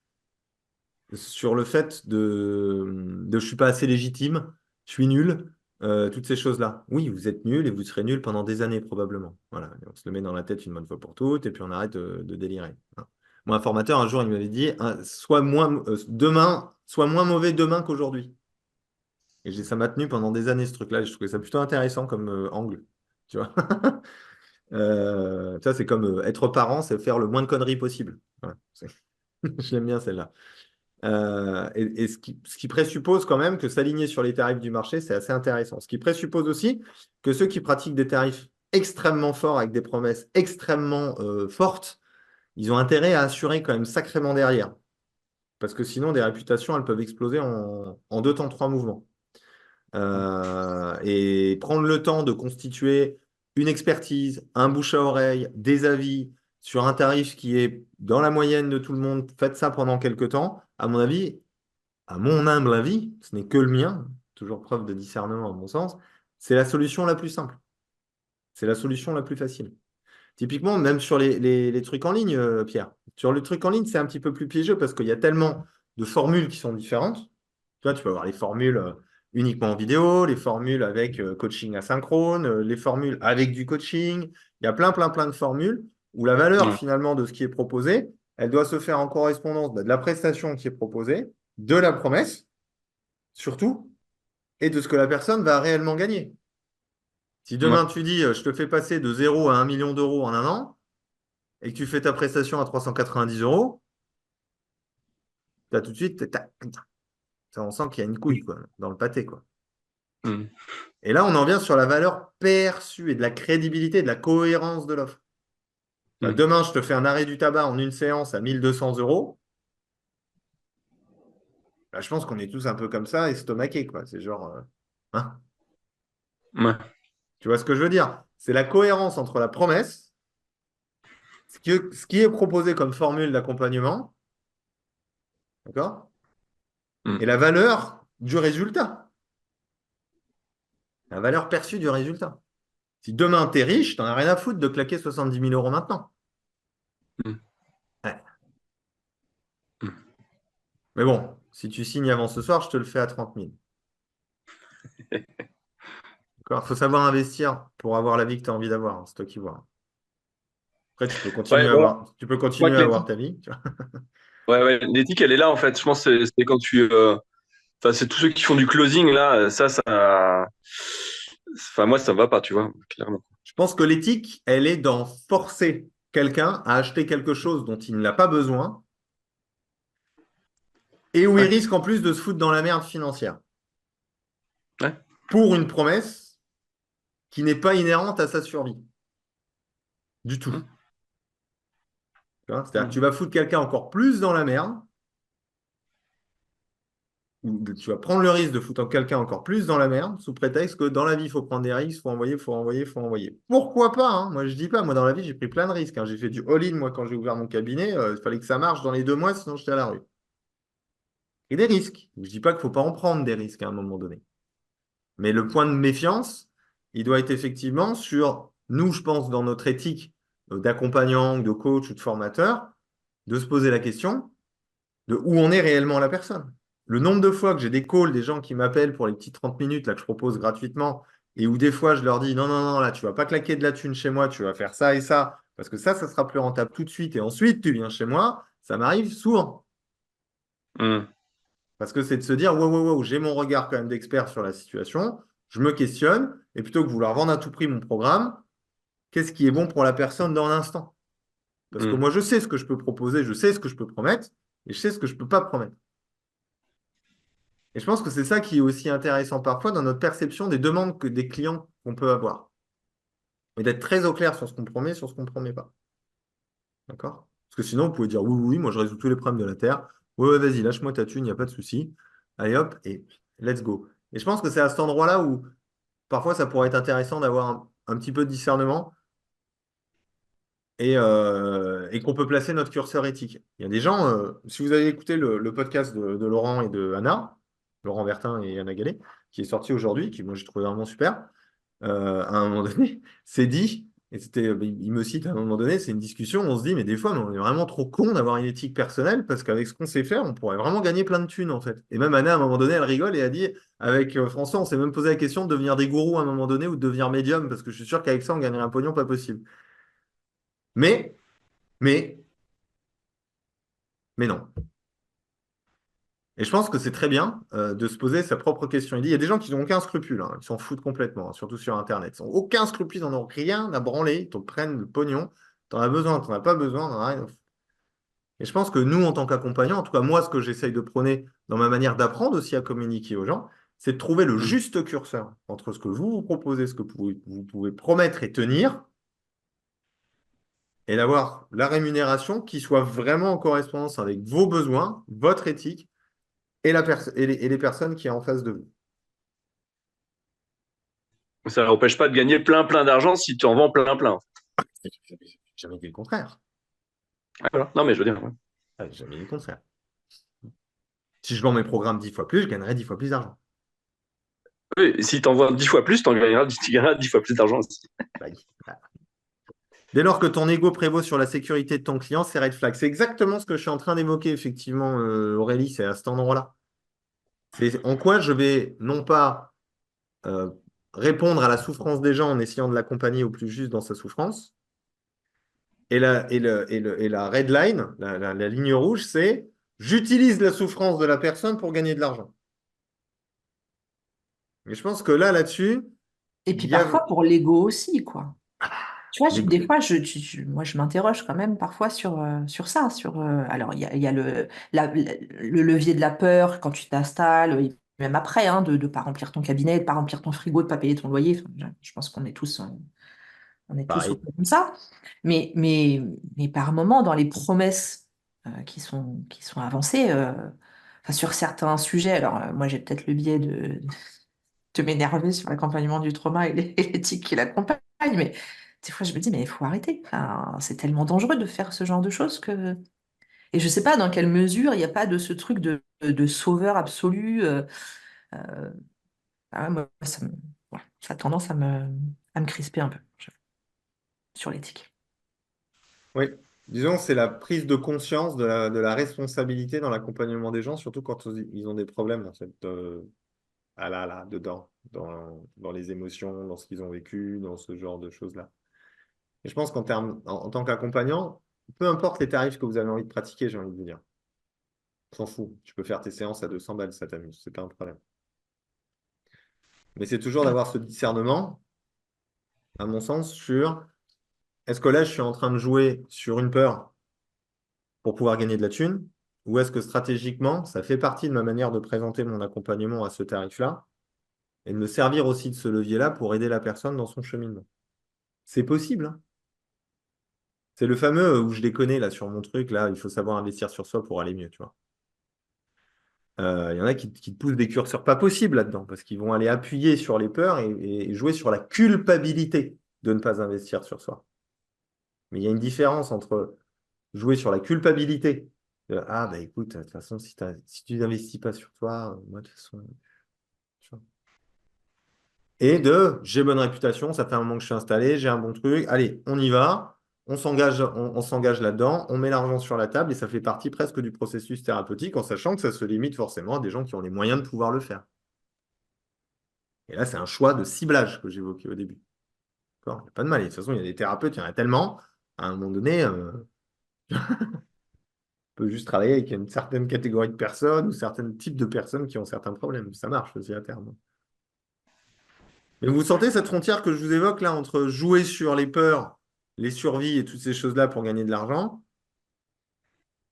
sur le fait de je suis pas assez légitime, je suis nul, toutes ces choses-là. Oui, vous êtes nul et vous serez nul pendant des années probablement. Voilà, et on se le met dans la tête une bonne fois pour toutes et puis on arrête de délirer. Hein. Moi, un formateur, un jour, il m'avait dit, hein, sois moins mauvais demain qu'aujourd'hui. Et ça m'a tenu pendant des années ce truc-là. Et je trouvais ça plutôt intéressant comme angle. Tu vois? Ça, c'est comme être parent, c'est faire le moins de conneries possible. Voilà. J'aime bien celle-là. Et ce qui présuppose quand même que s'aligner sur les tarifs du marché, c'est assez intéressant. Ce qui présuppose aussi que ceux qui pratiquent des tarifs extrêmement forts avec des promesses extrêmement fortes, ils ont intérêt à assurer quand même sacrément derrière. Parce que sinon, des réputations, elles peuvent exploser en deux temps, trois mouvements. Et prendre le temps de constituer une expertise, un bouche à oreille, des avis sur un tarif qui est dans la moyenne de tout le monde, faites ça pendant quelques temps. À mon avis, à mon humble avis, ce n'est que le mien, toujours preuve de discernement à mon sens, c'est la solution la plus simple. C'est la solution la plus facile. Typiquement, même sur les trucs en ligne, Pierre. Sur le truc en ligne, c'est un petit peu plus piégeux parce qu'il y a tellement de formules qui sont différentes. Tu vois, tu peux avoir les formules uniquement en vidéo, les formules avec coaching asynchrone, les formules avec du coaching. Il y a plein, plein, plein de formules où la valeur Ouais. finalement de ce qui est proposé, elle doit se faire en correspondance de la prestation qui est proposée, de la promesse, surtout, et de ce que la personne va réellement gagner. Si Ouais. demain tu dis je te fais passer de 0 à 1 million d'euros en un an, et que tu fais ta prestation à 390 euros, tu as tout de suite, on sent qu'il y a une couille quoi, dans le pâté, quoi. Mm. Et là, on en vient sur la valeur perçue et de la crédibilité, de la cohérence de l'offre. Demain, je te fais un arrêt du tabac en une séance à 1200 euros. Bah, je pense qu'on est tous un peu comme ça, estomaqués, quoi. C'est genre, hein? Ouais. Tu vois ce que je veux dire? C'est la cohérence entre la promesse, ce qui est proposé comme formule d'accompagnement, d'accord? Mm. Et la valeur du résultat, la valeur perçue du résultat. Si demain, tu es riche, tu n'en as rien à foutre de claquer 70 000 euros maintenant. Mm. Ouais. Mm. Mais bon, si tu signes avant ce soir, je te le fais à 30 000. Il faut savoir investir pour avoir la vie que tu as envie d'avoir, hein. C'est toi qui vois. Après, tu peux Ouais, continuer à bon, avoir, tu peux je crois continuer que à avoir ta vie. Tu vois. l'éthique, elle est là, en fait. Je pense que c'est quand enfin, c'est tous ceux qui font du closing, là, enfin, moi, ça me va pas, tu vois, clairement. Je pense que l'éthique, elle est dans forcer quelqu'un à acheter quelque chose dont il n'a pas besoin et où il Ouais. risque en plus de se foutre dans la merde financière Ouais. pour une promesse qui n'est pas inhérente à sa survie. Du tout. Mm. C'est-à-dire que tu vas foutre quelqu'un encore plus dans la merde, ou tu vas prendre le risque de foutre quelqu'un encore plus dans la merde, sous prétexte que dans la vie, il faut prendre des risques, il faut envoyer, il faut envoyer, il faut envoyer. Pourquoi pas, hein? Moi, je dis pas. Moi, dans la vie, j'ai pris plein de risques, hein. J'ai fait du all-in, moi, quand j'ai ouvert mon cabinet. Il fallait que ça marche dans les 2 mois, sinon j'étais à la rue. Et des risques. Je dis pas qu'il ne faut pas en prendre des risques à un moment donné. Mais le point de méfiance, il doit être effectivement sur nous, je pense, dans notre éthique d'accompagnant, de coach ou de formateur, de se poser la question de où on est réellement la personne. Le nombre de fois que j'ai des calls, des gens qui m'appellent pour les petites 30 minutes là, que je propose gratuitement, et où des fois je leur dis non, non, non, là, tu vas pas claquer de la thune chez moi, tu vas faire ça et ça, parce que ça sera plus rentable tout de suite, et ensuite tu viens chez moi, ça m'arrive souvent. Mm. Parce que c'est de se dire, wow, wow, wow, j'ai mon regard quand même d'expert sur la situation, je me questionne, et plutôt que vouloir vendre à tout prix mon programme, qu'est-ce qui est bon pour la personne dans l'instant? Parce que Mm. moi, je sais ce que je peux proposer, je sais ce que je peux promettre, et je sais ce que je ne peux pas promettre. Et je pense que c'est ça qui est aussi intéressant parfois dans notre perception des demandes que des clients qu'on peut avoir. Et d'être très au clair sur ce qu'on promet, sur ce qu'on ne promet pas. D'accord? Parce que sinon, vous pouvez dire oui, oui, oui, moi je résous tous les problèmes de la Terre. Ouais, ouais, vas-y, lâche-moi ta thune, il n'y a pas de souci. Allez hop, et let's go. Et je pense que c'est à cet endroit-là où parfois ça pourrait être intéressant d'avoir un petit peu de discernement et qu'on peut placer notre curseur éthique. Il y a des gens, si vous avez écouté le podcast de Laurent et de Anna, Laurent Bertin et Anna Gallet, qui est sorti aujourd'hui, qui moi j'ai trouvé vraiment super, à un moment donné, c'est dit, et c'était, il me cite à un moment donné, c'est une discussion, on se dit, mais des fois, mais on est vraiment trop con d'avoir une éthique personnelle, parce qu'avec ce qu'on sait faire, on pourrait vraiment gagner plein de thunes, en fait. Et même Anna, à un moment donné, elle rigole et a dit, avec François, on s'est même posé la question de devenir des gourous à un moment donné ou de devenir médium, parce que je suis sûr qu'avec ça, on gagnerait un pognon pas possible. Mais, mais, mais non. Et je pense que c'est très bien de se poser sa propre question. Il dit, il y a des gens qui n'ont aucun scrupule, hein, ils s'en foutent complètement, hein, surtout sur Internet. Ils n'ont aucun scrupule, ils n'en ont rien à branler, ils te prennent le pognon, tu en as besoin, tu n'en as pas besoin, t'en as rien à foutre. Et je pense que nous, en tant qu'accompagnants, en tout cas moi, ce que j'essaye de prôner dans ma manière d'apprendre aussi à communiquer aux gens, c'est de trouver le Mm. juste curseur entre ce que vous proposez, ce que vous pouvez promettre et tenir, et d'avoir la rémunération qui soit vraiment en correspondance avec vos besoins, votre éthique et les personnes qui sont en face de vous. Ça n'empêche pas de gagner plein, plein d'argent si tu en vends plein, plein. J'ai jamais dit le contraire. Voilà. Non, mais je veux dire, ouais. J'ai jamais dit le contraire. Si je vends mes programmes 10 fois plus, je gagnerai 10 fois plus d'argent. Oui, si tu en vends 10 fois plus, tu gagneras 10 fois plus d'argent aussi. Bah, dès lors que ton ego prévaut sur la sécurité de ton client, c'est red flag. C'est exactement ce que je suis en train d'évoquer, effectivement, Aurélie, c'est à cet endroit-là. C'est en quoi je vais non pas euh, répondre à la souffrance des gens en essayant de l'accompagner au plus juste dans sa souffrance. Et la red line, la ligne rouge, c'est j'utilise la souffrance de la personne pour gagner de l'argent. Mais je pense que là-dessus, Et il puis y a. parfois pour l'ego aussi, quoi. Tu vois, Mais des fois, moi, je m'interroge quand même parfois sur ça. Alors, il y a le levier de la peur quand tu t'installes, et même après, hein, de ne pas remplir ton cabinet, de ne pas remplir ton frigo, de ne pas payer ton loyer. Enfin, je pense on est tous au pareil. peu comme ça. Mais par moment, dans les promesses qui sont avancées, enfin, sur certains sujets, alors moi, j'ai peut-être le biais de m'énerver sur l'accompagnement du trauma et et l'éthique qui l'accompagne, mais des fois je me dis, mais il faut arrêter. Enfin, c'est tellement dangereux de faire ce genre de choses que... Et je sais pas dans quelle mesure il n'y a pas de ce truc de sauveur absolu. Euh, moi, voilà, ça a tendance à me crisper un peu sur l'éthique. Oui. Disons, c'est la prise de conscience de la responsabilité dans l'accompagnement des gens, surtout quand ils ont des problèmes, en fait, là, dedans, dans les émotions, dans ce qu'ils ont vécu, dans ce genre de choses-là. Et je pense en tant qu'accompagnant, peu importe les tarifs que vous avez envie de pratiquer, j'ai envie de vous dire. On s'en fout. Tu peux faire tes séances à 200 balles, ça t'amuse, c'est pas un problème. Mais c'est toujours d'avoir ce discernement, à mon sens, sur est-ce que là, je suis en train de jouer sur une peur pour pouvoir gagner de la thune, ou est-ce que stratégiquement, ça fait partie de ma manière de présenter mon accompagnement à ce tarif-là, et de me servir aussi de ce levier-là pour aider la personne dans son cheminement. C'est possible, hein. C'est le fameux où je les connais là sur mon truc, là, il faut savoir investir sur soi pour aller mieux, tu vois. Il y en a qui te poussent des curseurs pas possibles là-dedans, parce qu'ils vont aller appuyer sur les peurs et jouer sur la culpabilité de ne pas investir sur soi. Mais il y a une différence entre jouer sur la culpabilité. Ah, bah écoute, de toute façon, si tu n'investis pas sur toi, moi, de toute façon. Tu vois. Et j'ai bonne réputation, ça fait un moment que je suis installé, j'ai un bon truc, allez, on y va, on s'engage là-dedans, on met l'argent sur la table et ça fait partie presque du processus thérapeutique en sachant que ça se limite forcément à des gens qui ont les moyens de pouvoir le faire. Et là, c'est un choix de ciblage que j'évoquais au début. D'accord. Il n'y a pas de mal. Et de toute façon, il y a des thérapeutes, il y en a tellement, à un moment donné, peut juste travailler avec une certaine catégorie de personnes ou certains types de personnes qui ont certains problèmes. Ça marche aussi à terme. Mais vous sentez cette frontière que je vous évoque là entre jouer sur les peurs, les survies et toutes ces choses-là pour gagner de l'argent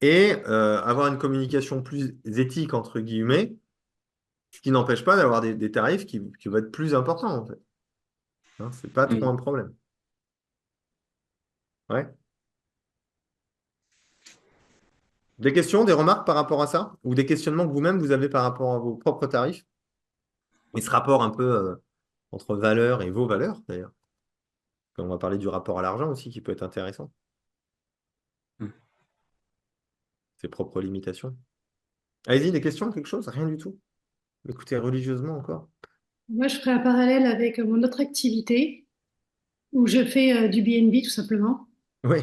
et avoir une communication plus éthique, entre guillemets, ce qui n'empêche pas d'avoir des tarifs qui vont être plus importants en fait. Hein, c'est pas trop Mm. un problème. Ouais. Des questions, des remarques par rapport à ça? Ou des questionnements que vous-même vous avez par rapport à vos propres tarifs? Et ce rapport un peu entre valeurs et vos valeurs, d'ailleurs. On va parler du rapport à l'argent aussi, qui peut être intéressant. Mm. Ses propres limitations. Allez-y, des questions, quelque chose? Rien du tout. Écoutez religieusement encore. Moi, je ferai un parallèle avec mon autre activité où je fais du B&B tout simplement. Oui.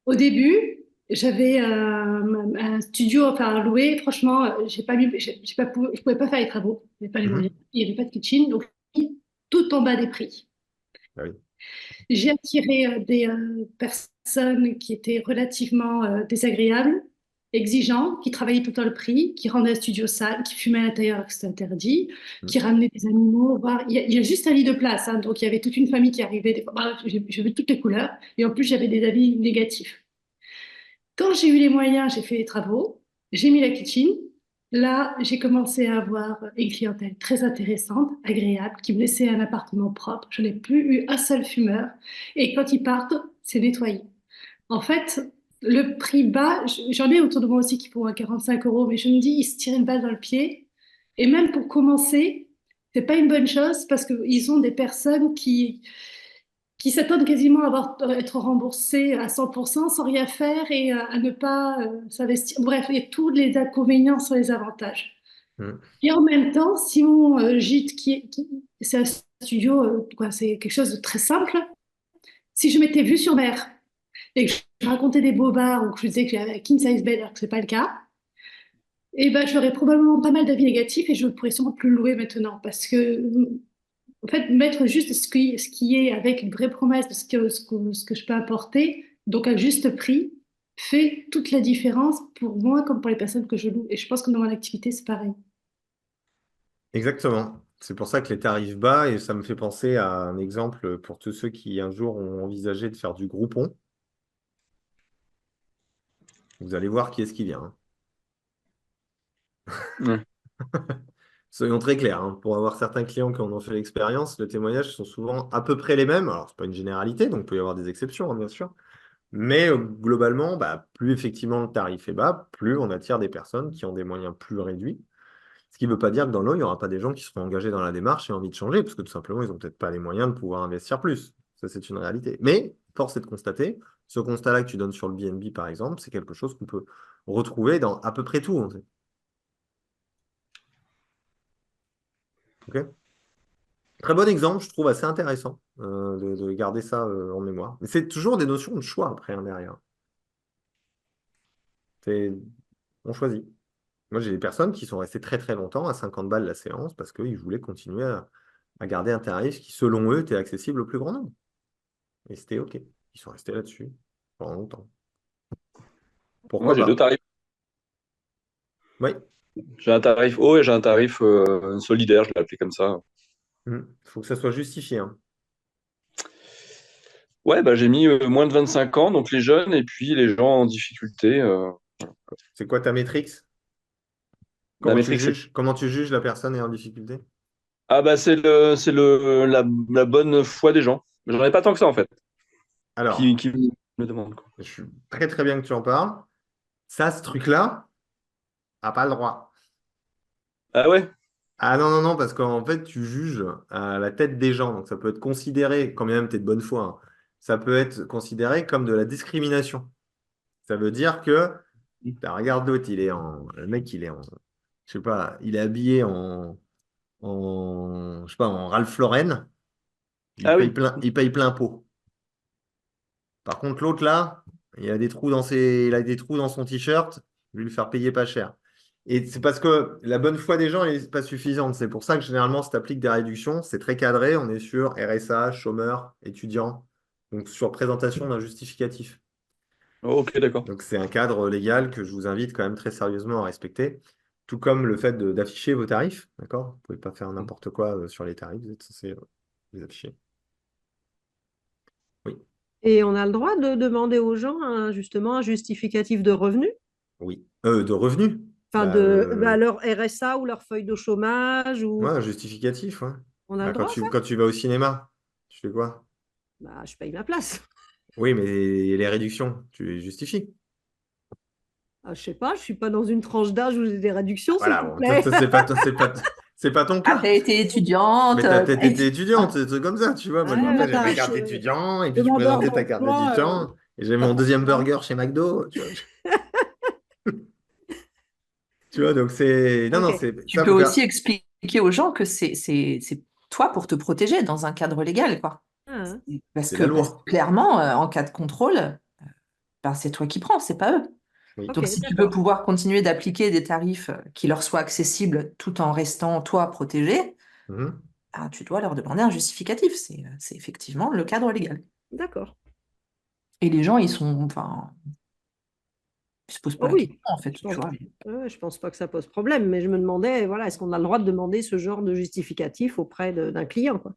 Au début, j'avais un studio enfin, à louer. Franchement, j'ai pas je pouvais pas faire les travaux. Il n'y avait pas les moyens. Mhm. Il n'y avait pas de kitchen. Donc, j'ai mis tout en bas des prix. Ah oui. J'ai attiré des personnes qui étaient relativement désagréables, exigeants, qui travaillaient tout le temps le prix, qui rendaient un studio sale, qui fumaient à l'intérieur alors que c'était interdit, Mhm. qui ramenaient des animaux. Il y a juste un lit de place, hein, donc il y avait toute une famille qui arrivait. Bref, j'ai vu toutes les couleurs. Et en plus, j'avais des avis négatifs. Quand j'ai eu les moyens, j'ai fait les travaux, j'ai mis la kitchen. Là, j'ai commencé à avoir une clientèle très intéressante, agréable, qui me laissait un appartement propre. Je n'ai plus eu un seul fumeur. Et quand ils partent, c'est nettoyé. En fait, le prix bas, j'en ai autour de moi aussi qui font à 45 euros, mais je me dis, ils se tirent une balle dans le pied. Et même pour commencer, c'est pas une bonne chose parce qu'ils ont des personnes qui s'attendent quasiment à être remboursés à 100% sans rien faire et à ne pas s'investir. Bref, il y a tous les inconvénients sur les avantages. Mhm. Et en même temps, si mon gîte, c'est un studio, quoi, c'est quelque chose de très simple, si je m'étais vue sur mer et que je racontais des bobards ou que je disais que j'avais un king size bed alors que c'est pas le cas, et ben, j'aurais probablement pas mal d'avis négatifs et je ne pourrais sûrement plus le louer maintenant parce que en fait, mettre juste ce qui est avec une vraie promesse de ce que je peux apporter, donc à juste prix, fait toute la différence pour moi comme pour les personnes que je loue. Et je pense que dans mon activité, c'est pareil. Exactement. C'est pour ça que les tarifs bas, et ça me fait penser à un exemple pour tous ceux qui un jour ont envisagé de faire du Groupon. Vous allez voir qui est-ce qui vient, hein. Ouais. Soyons très clairs, hein. Pour avoir certains clients qui en ont fait l'expérience, les témoignages sont souvent à peu près les mêmes. Alors, c'est pas une généralité, donc il peut y avoir des exceptions, hein, bien sûr. Mais globalement, bah, plus effectivement le tarif est bas, plus on attire des personnes qui ont des moyens plus réduits. Ce qui ne veut pas dire que dans l'eau, il n'y aura pas des gens qui seront engagés dans la démarche et ont envie de changer, parce que tout simplement, ils n'ont peut-être pas les moyens de pouvoir investir plus. Ça, c'est une réalité. Mais force est de constater, ce constat-là que tu donnes sur le BNB, par exemple, c'est quelque chose qu'on peut retrouver dans à peu près tout, en fait. Ok. Très bon exemple, je trouve assez intéressant de garder ça en mémoire. Mais c'est toujours des notions de choix après, hein, derrière. C'est- On choisit. Moi, j'ai des personnes qui sont restées très très longtemps à 50 balles la séance parce qu'ils voulaient continuer à garder un tarif qui, selon eux, était accessible au plus grand nombre. Et c'était OK. Ils sont restés là-dessus pendant longtemps. Moi, Pourquoi j'ai deux pas? tarifs. Oui. J'ai un tarif haut et j'ai un tarif solidaire, je l'ai appelé comme ça. Il faut que ça soit justifié, hein. Ouais, bah, j'ai mis moins de 25 ans, donc les jeunes et puis les gens en difficulté. C'est quoi ta métrique? La métrique, c'est Comment tu juges la personne est en difficulté? ah bah la bonne foi des gens. J'en ai pas tant que ça en fait, Alors, qui me demandent quoi. je suis très très bien que tu en parles. Ça, ce truc-là, n'a pas le droit. Ah ouais? Ah non, non, non, parce qu'en fait, tu juges à la tête des gens. Donc, ça peut être considéré, quand même, tu es de bonne foi, hein, ça peut être considéré comme de la discrimination. Ça veut dire que, regarde l'autre, le mec, il est en, je sais pas, il est habillé je sais pas, en Ralph Lauren, Ah oui. il paye plein pot. Par contre, l'autre là, il a des trous dans son t-shirt, je vais lui faire payer pas cher. Et c'est parce que la bonne foi des gens n'est pas suffisante. C'est pour ça que généralement, si tu appliques des réductions, c'est très cadré. On est sur RSA, chômeur, étudiant. Donc sur présentation d'un justificatif. Oh, ok, d'accord. Donc c'est un cadre légal que je vous invite quand même très sérieusement à respecter. Tout comme le fait d'afficher vos tarifs. D'accord? Vous ne pouvez pas faire n'importe quoi sur les tarifs. Vous êtes censé les afficher. Oui. Et on a le droit de demander aux gens justement un justificatif de revenu, Oui. De revenus. enfin Bah, leur RSA ou leur feuille de chômage, ouais, ou un justificatif, ouais. on a le Bah, droit, ça? quand tu vas au cinéma, tu fais quoi? Bah, je paye ma place. Oui, mais les réductions, tu les justifies. Ah, je sais pas, je suis pas dans une tranche d'âge où j'ai des réductions, s'il Voilà, te bon, plaît. c'est pas ton Ah, cas. t'as été étudiante, Mais t'as t'as peut-être été étudiante, c'est des trucs comme ça, tu vois. Moi, je me Ouais, rappelle, j'avais enfin, ma carte d'étudiant, et puis je Demandeur présentais ta carte d'emploi, d'étudiant, et j'avais t'as mon pas le deuxième droit. burger chez McDo, tu vois. Tu vois, donc c'est. Non, non, ok, c'est. Tu Ça, peux faut aussi faire. expliquer aux gens que c'est toi pour te protéger dans un cadre légal, quoi. ah, C'est la Parce que loi. clairement, en cas de contrôle, ben, c'est toi qui prends, c'est pas eux. Oui. ok, Donc, si tu veux d'accord. pouvoir continuer d'appliquer des tarifs qui leur soient accessibles tout en restant, toi, protégé, Mhm. ben, tu dois leur demander un justificatif. C'est effectivement le cadre légal. D'accord. Et les gens, enfin, ils se posent pas Oh la question, oui, en fait, je tu pense, vois. ouais, je pense pas que ça pose problème, mais je me demandais, voilà, est-ce qu'on a le droit de demander ce genre de justificatif auprès d'un client, quoi.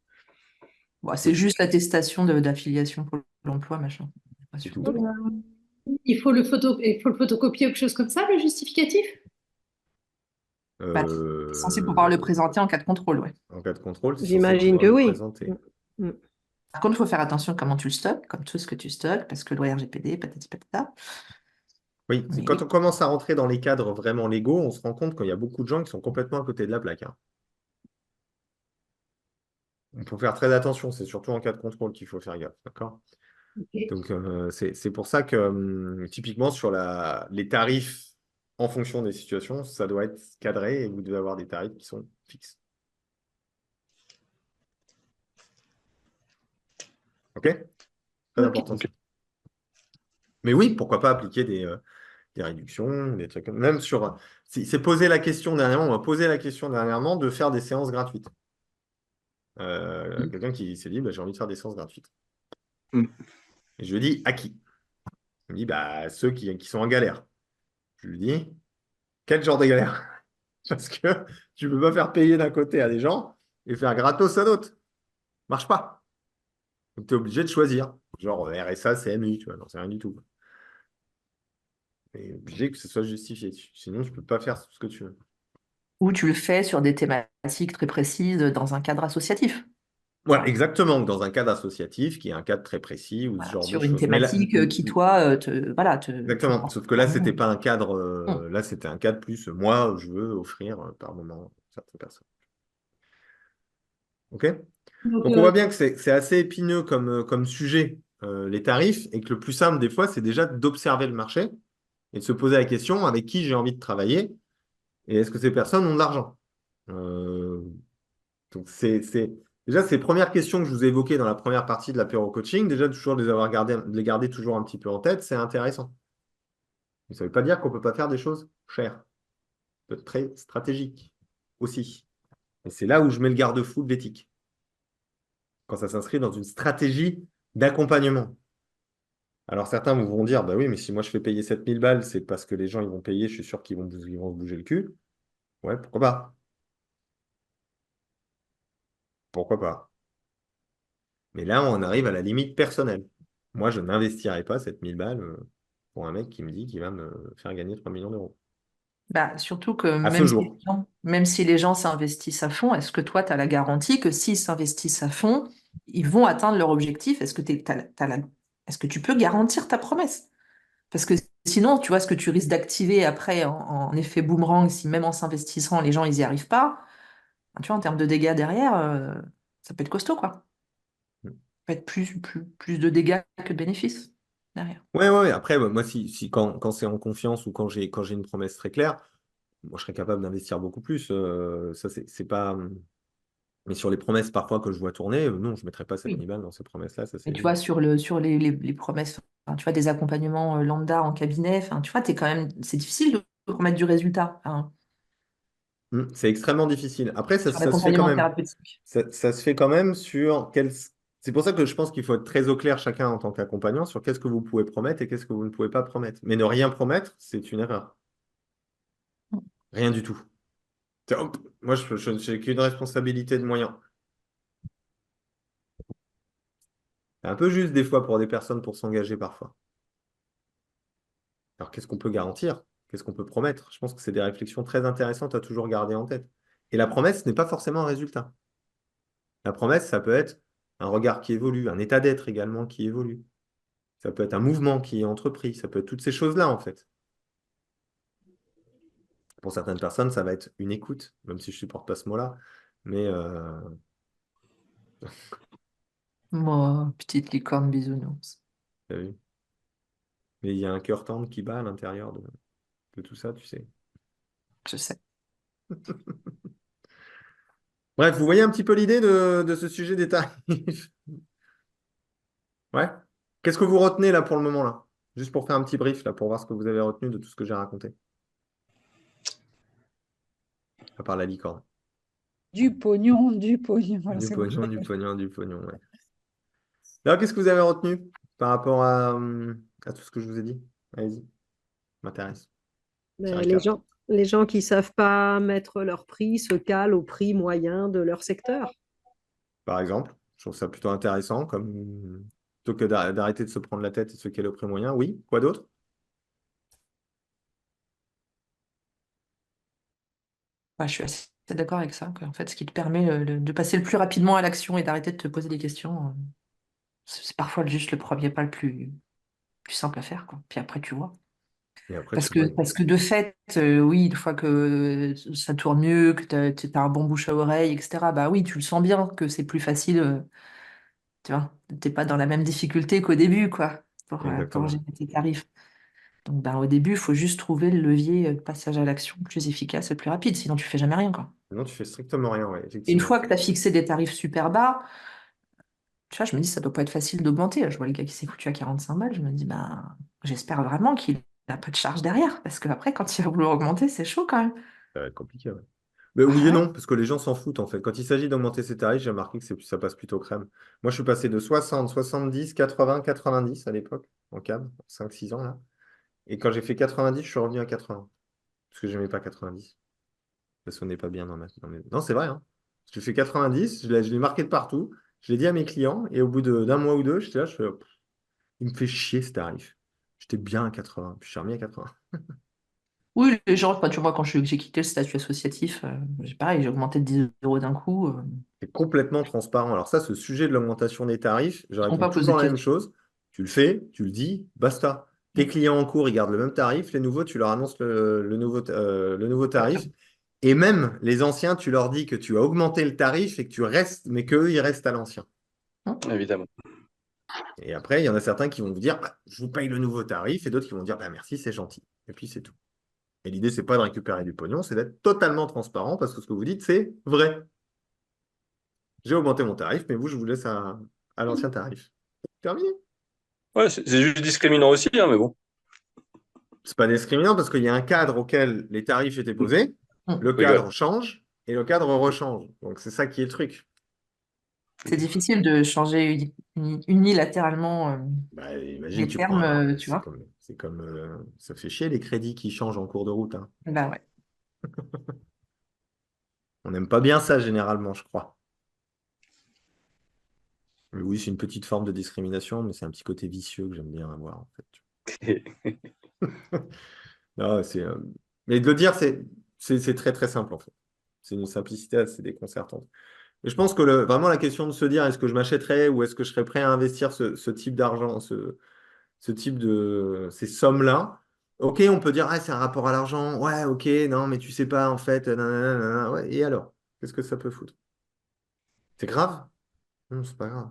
Bon, c'est Oui, juste l'attestation d'affiliation pour l'emploi, machin. Pas c'est sûr. tout. Ok. Il faut le photocopier ou quelque chose comme ça, le justificatif? Bah, t'es censé pouvoir le Euh, présenter en cas de contrôle, ouais. En cas de contrôle, c'est censé J'imagine pouvoir que le oui. présenter. Mm. Par contre, il faut faire attention à comment tu le stockes, comme tout ce que tu stockes, parce que loi RGPD, patati patata. Oui, Mais quand on commence à rentrer dans les cadres vraiment légaux, on se rend compte qu'il y a beaucoup de gens qui sont complètement à côté de la plaque, hein. Il faut faire très attention, c'est surtout en cas de contrôle qu'il faut faire gaffe, d'accord? Ok. Donc, c'est pour ça que typiquement sur les tarifs en fonction des situations, ça doit être cadré et vous devez avoir des tarifs qui sont fixes. OK? Très Ok. important ça. Mais oui, pourquoi pas appliquer des réductions, des trucs même sur. C'est posé la question dernièrement, on m'a posé la question dernièrement de faire des séances gratuites. Quelqu'un qui s'est dit, bah, j'ai envie de faire des séances gratuites. Mm. Et je lui dis, à qui? Il me dit, bah, ceux qui sont en galère. Je lui dis, quel genre de galère? Parce que tu ne peux pas faire payer d'un côté à des gens et faire gratos à d'autres. Marche pas. Donc, tu es obligé de choisir. Genre RSA, CMU, tu vois, non, c'est rien du tout. Tu es obligé que ce soit justifié. Sinon, tu peux pas faire ce que tu veux. Ou tu le fais sur des thématiques très précises dans un cadre associatif. Voilà, Enfin, exactement, dans un cadre associatif, qui est un cadre très précis ou ce voilà, genre de sur une choses. Mais là, thématique qui, toi, te exactement. Sauf que là, c'était parle. pas un cadre. Hum. Là, c'était un cadre plus. Moi, je veux offrir par moment à certaines personnes. OK? Donc, Donc, on voit bien que c'est assez épineux comme sujet, les tarifs, et que le plus simple, des fois, c'est déjà d'observer le marché et de se poser la question avec qui j'ai envie de travailler et est-ce que ces personnes ont de l'argent? Euh, donc, déjà ces premières questions que je vous ai évoquées dans la première partie de l'apéro coaching, déjà toujours de les garder toujours un petit peu en tête, c'est intéressant. Mais ça ne veut pas dire qu'on ne peut pas faire des choses chères. Ça peut être très stratégique aussi. Et c'est là où je mets le garde-fou de l'éthique. Quand ça s'inscrit dans une stratégie d'accompagnement. Alors certains vont dire, bah oui, mais si moi je fais payer 7000 balles, c'est parce que les gens ils vont payer, je suis sûr qu'ils vont se bouger le cul. Ouais, pourquoi pas? Pourquoi pas? Mais là, on arrive à la limite personnelle. Moi, je n'investirai pas 7000 balles pour un mec qui me dit qu'il va me faire gagner 3 millions d'euros. Bah, surtout que À ce jour. même si les gens s'investissent à fond, est-ce que toi, tu as la garantie que s'ils s'investissent à fond, ils vont atteindre leur objectif? Est-ce que tu peux garantir ta promesse? Parce que sinon, tu vois, ce que tu risques d'activer après en effet boomerang, si même en s'investissant, les gens, ils n'y arrivent pas, tu vois, en termes de dégâts derrière, ça peut être costaud, quoi. Ça peut être plus de dégâts que de bénéfices derrière. Ouais, ouais, ouais. Après, moi, quand c'est en confiance ou quand j'ai une promesse très claire, moi, je serais capable d'investir beaucoup plus. Ça, c'est pas. Mais sur les promesses parfois que je vois tourner, non, je ne mettrai pas 7000 balles dans ces promesses-là, ça c'est Et tu vois, évident. sur les promesses, enfin, tu vois, des accompagnements lambda en cabinet, enfin, tu vois, c'est difficile de remettre du résultat, hein, C'est extrêmement difficile. Après, sur ça se fait quand l'accompagnement même. thérapeutique. Ça se fait quand même sur quel. C'est pour ça que je pense qu'il faut être très au clair chacun en tant qu'accompagnant sur qu'est-ce que vous pouvez promettre et qu'est-ce que vous ne pouvez pas promettre. Mais ne rien promettre, c'est une erreur. Rien du tout. Hop, moi, je n'ai qu'une responsabilité de moyens. C'est un peu juste des fois pour des personnes pour s'engager parfois. Alors, qu'est-ce qu'on peut garantir? Qu'est-ce qu'on peut promettre? Je pense que c'est des réflexions très intéressantes à toujours garder en tête. Et la promesse n'est pas forcément un résultat. La promesse, ça peut être un regard qui évolue, un état d'être également qui évolue. Ça peut être un mouvement qui est entrepris. Ça peut être toutes ces choses-là, en fait. Pour certaines personnes, ça va être une écoute, même si je ne supporte pas ce mot-là. Mais Moi, petite licorne bisounours. t'as vu. Mais il y a un cœur tendre qui bat à l'intérieur de tout ça, tu sais. Je sais. Bref, vous voyez un petit peu l'idée de ce sujet des tarifs. Ouais. Qu'est-ce que vous retenez là pour le moment là? Juste pour faire un petit brief là, pour voir ce que vous avez retenu de tout ce que j'ai raconté. À part la licorne. Du pognon, du pognon. Voilà, Du c'est bon. pognon, du pognon, du pognon, ouais. Alors, qu'est-ce que vous avez retenu par rapport à tout ce que je vous ai dit? Allez-y, m'intéresse. Petit Ben, récap. les gens qui ne savent pas mettre leur prix se calent au prix moyen de leur secteur. Par exemple, je trouve ça plutôt intéressant, comme plutôt que d'arrêter de se prendre la tête et de se caler au prix moyen. Oui, quoi d'autre? Ouais, je suis assez d'accord avec ça. En fait, ce qui te permet de passer le plus rapidement à l'action et d'arrêter de te poser des questions, c'est parfois juste le premier pas le plus simple à faire, quoi. Puis après, tu vois. Et après, Parce tu vois. que, parce que de fait, oui, une fois que ça tourne mieux, que tu as un bon bouche à oreille, etc., bah oui, tu le sens bien que c'est plus facile, tu vois, t'es pas dans la même difficulté qu'au début, quoi, pour Exactement. gérer tes tarifs. Donc, ben, au début, il faut juste trouver le levier de passage à l'action le plus efficace et le plus rapide, sinon tu fais jamais rien, quoi. Non, tu fais strictement rien, ouais, Et une effectivement. fois que tu as fixé des tarifs super bas, tu vois, je me dis, ça doit pas être facile d'augmenter. Je vois le gars qui s'est foutu à 45 balles, je me dis, ben, j'espère vraiment qu'il n'a pas de charge derrière, parce que après, quand il va vouloir augmenter, c'est chaud quand même. Ça va être compliqué, ouais. Mais Ah oui et ouais. non, parce que les gens s'en foutent en fait. Quand il s'agit d'augmenter ses tarifs, j'ai remarqué que ça passe plutôt crème. Moi, je suis passé de 60, 70, 80, 90 à l'époque, en cab, 5, 6 ans là. Et quand j'ai fait 90, je suis revenu à 80. Parce que j'aimais pas 90. Ça sonnait pas bien dans Non, c'est vrai, hein. Je fais 90, je l'ai marqué de partout, je l'ai dit à mes clients, et au bout d'un mois ou deux, j'étais là, il me fait chier ce tarif. J'étais bien à 80, puis je suis remis à 80. Oui, les gens, tu vois, quand j'ai quitté le statut associatif, pareil, j'ai augmenté de 10 euros d'un coup. C'est complètement transparent. Alors ça, ce sujet de l'augmentation des tarifs, je Ils n'ont réponds pas posé toujours de la même questions. chose. Tu le fais, tu le dis, basta. Tes Mm. clients en cours, ils gardent le même tarif. Les nouveaux, tu leur annonces le nouveau tarif. Exactement. Et même les anciens, tu leur dis que tu as augmenté le tarif et que tu restes, mais qu'eux, ils restent à l'ancien. Mm. Évidemment. Et après, il y en a certains qui vont vous dire, bah, je vous paye le nouveau tarif, et d'autres qui vont dire, bah, merci, c'est gentil. Et puis c'est tout. Et l'idée, c'est pas de récupérer du pognon, c'est d'être totalement transparent parce que ce que vous dites, c'est vrai. J'ai augmenté mon tarif, mais vous, je vous laisse à l'ancien tarif. Terminé. Ouais, c'est juste discriminant aussi, hein, mais bon. C'est pas discriminant parce qu'il y a un cadre auquel les tarifs étaient posés, Mm. le Je rigole. cadre change et le cadre rechange. Donc c'est ça qui est le truc. C'est difficile de changer unilatéralement Bah, imagine, les tu prends termes, tu vois. ça fait chier les crédits qui changent en cours de route, hein. Bah ouais. On n'aime pas bien ça généralement, je crois. Mais oui, c'est une petite forme de discrimination, mais c'est un petit côté vicieux que j'aime bien avoir en fait. Non, mais de le dire, c'est très très simple en fait. C'est une simplicité assez déconcertante. Et je pense que vraiment la question de se dire est-ce que je m'achèterais ou est-ce que je serais prêt à investir ce type d'argent, ce type ces sommes-là. Ok, on peut dire ah, c'est un rapport à l'argent. Ouais, ok, non, mais tu sais pas en fait. Nanana, nanana. Ouais, et alors? Qu'est-ce que ça peut foutre? C'est grave? Non, c'est pas grave.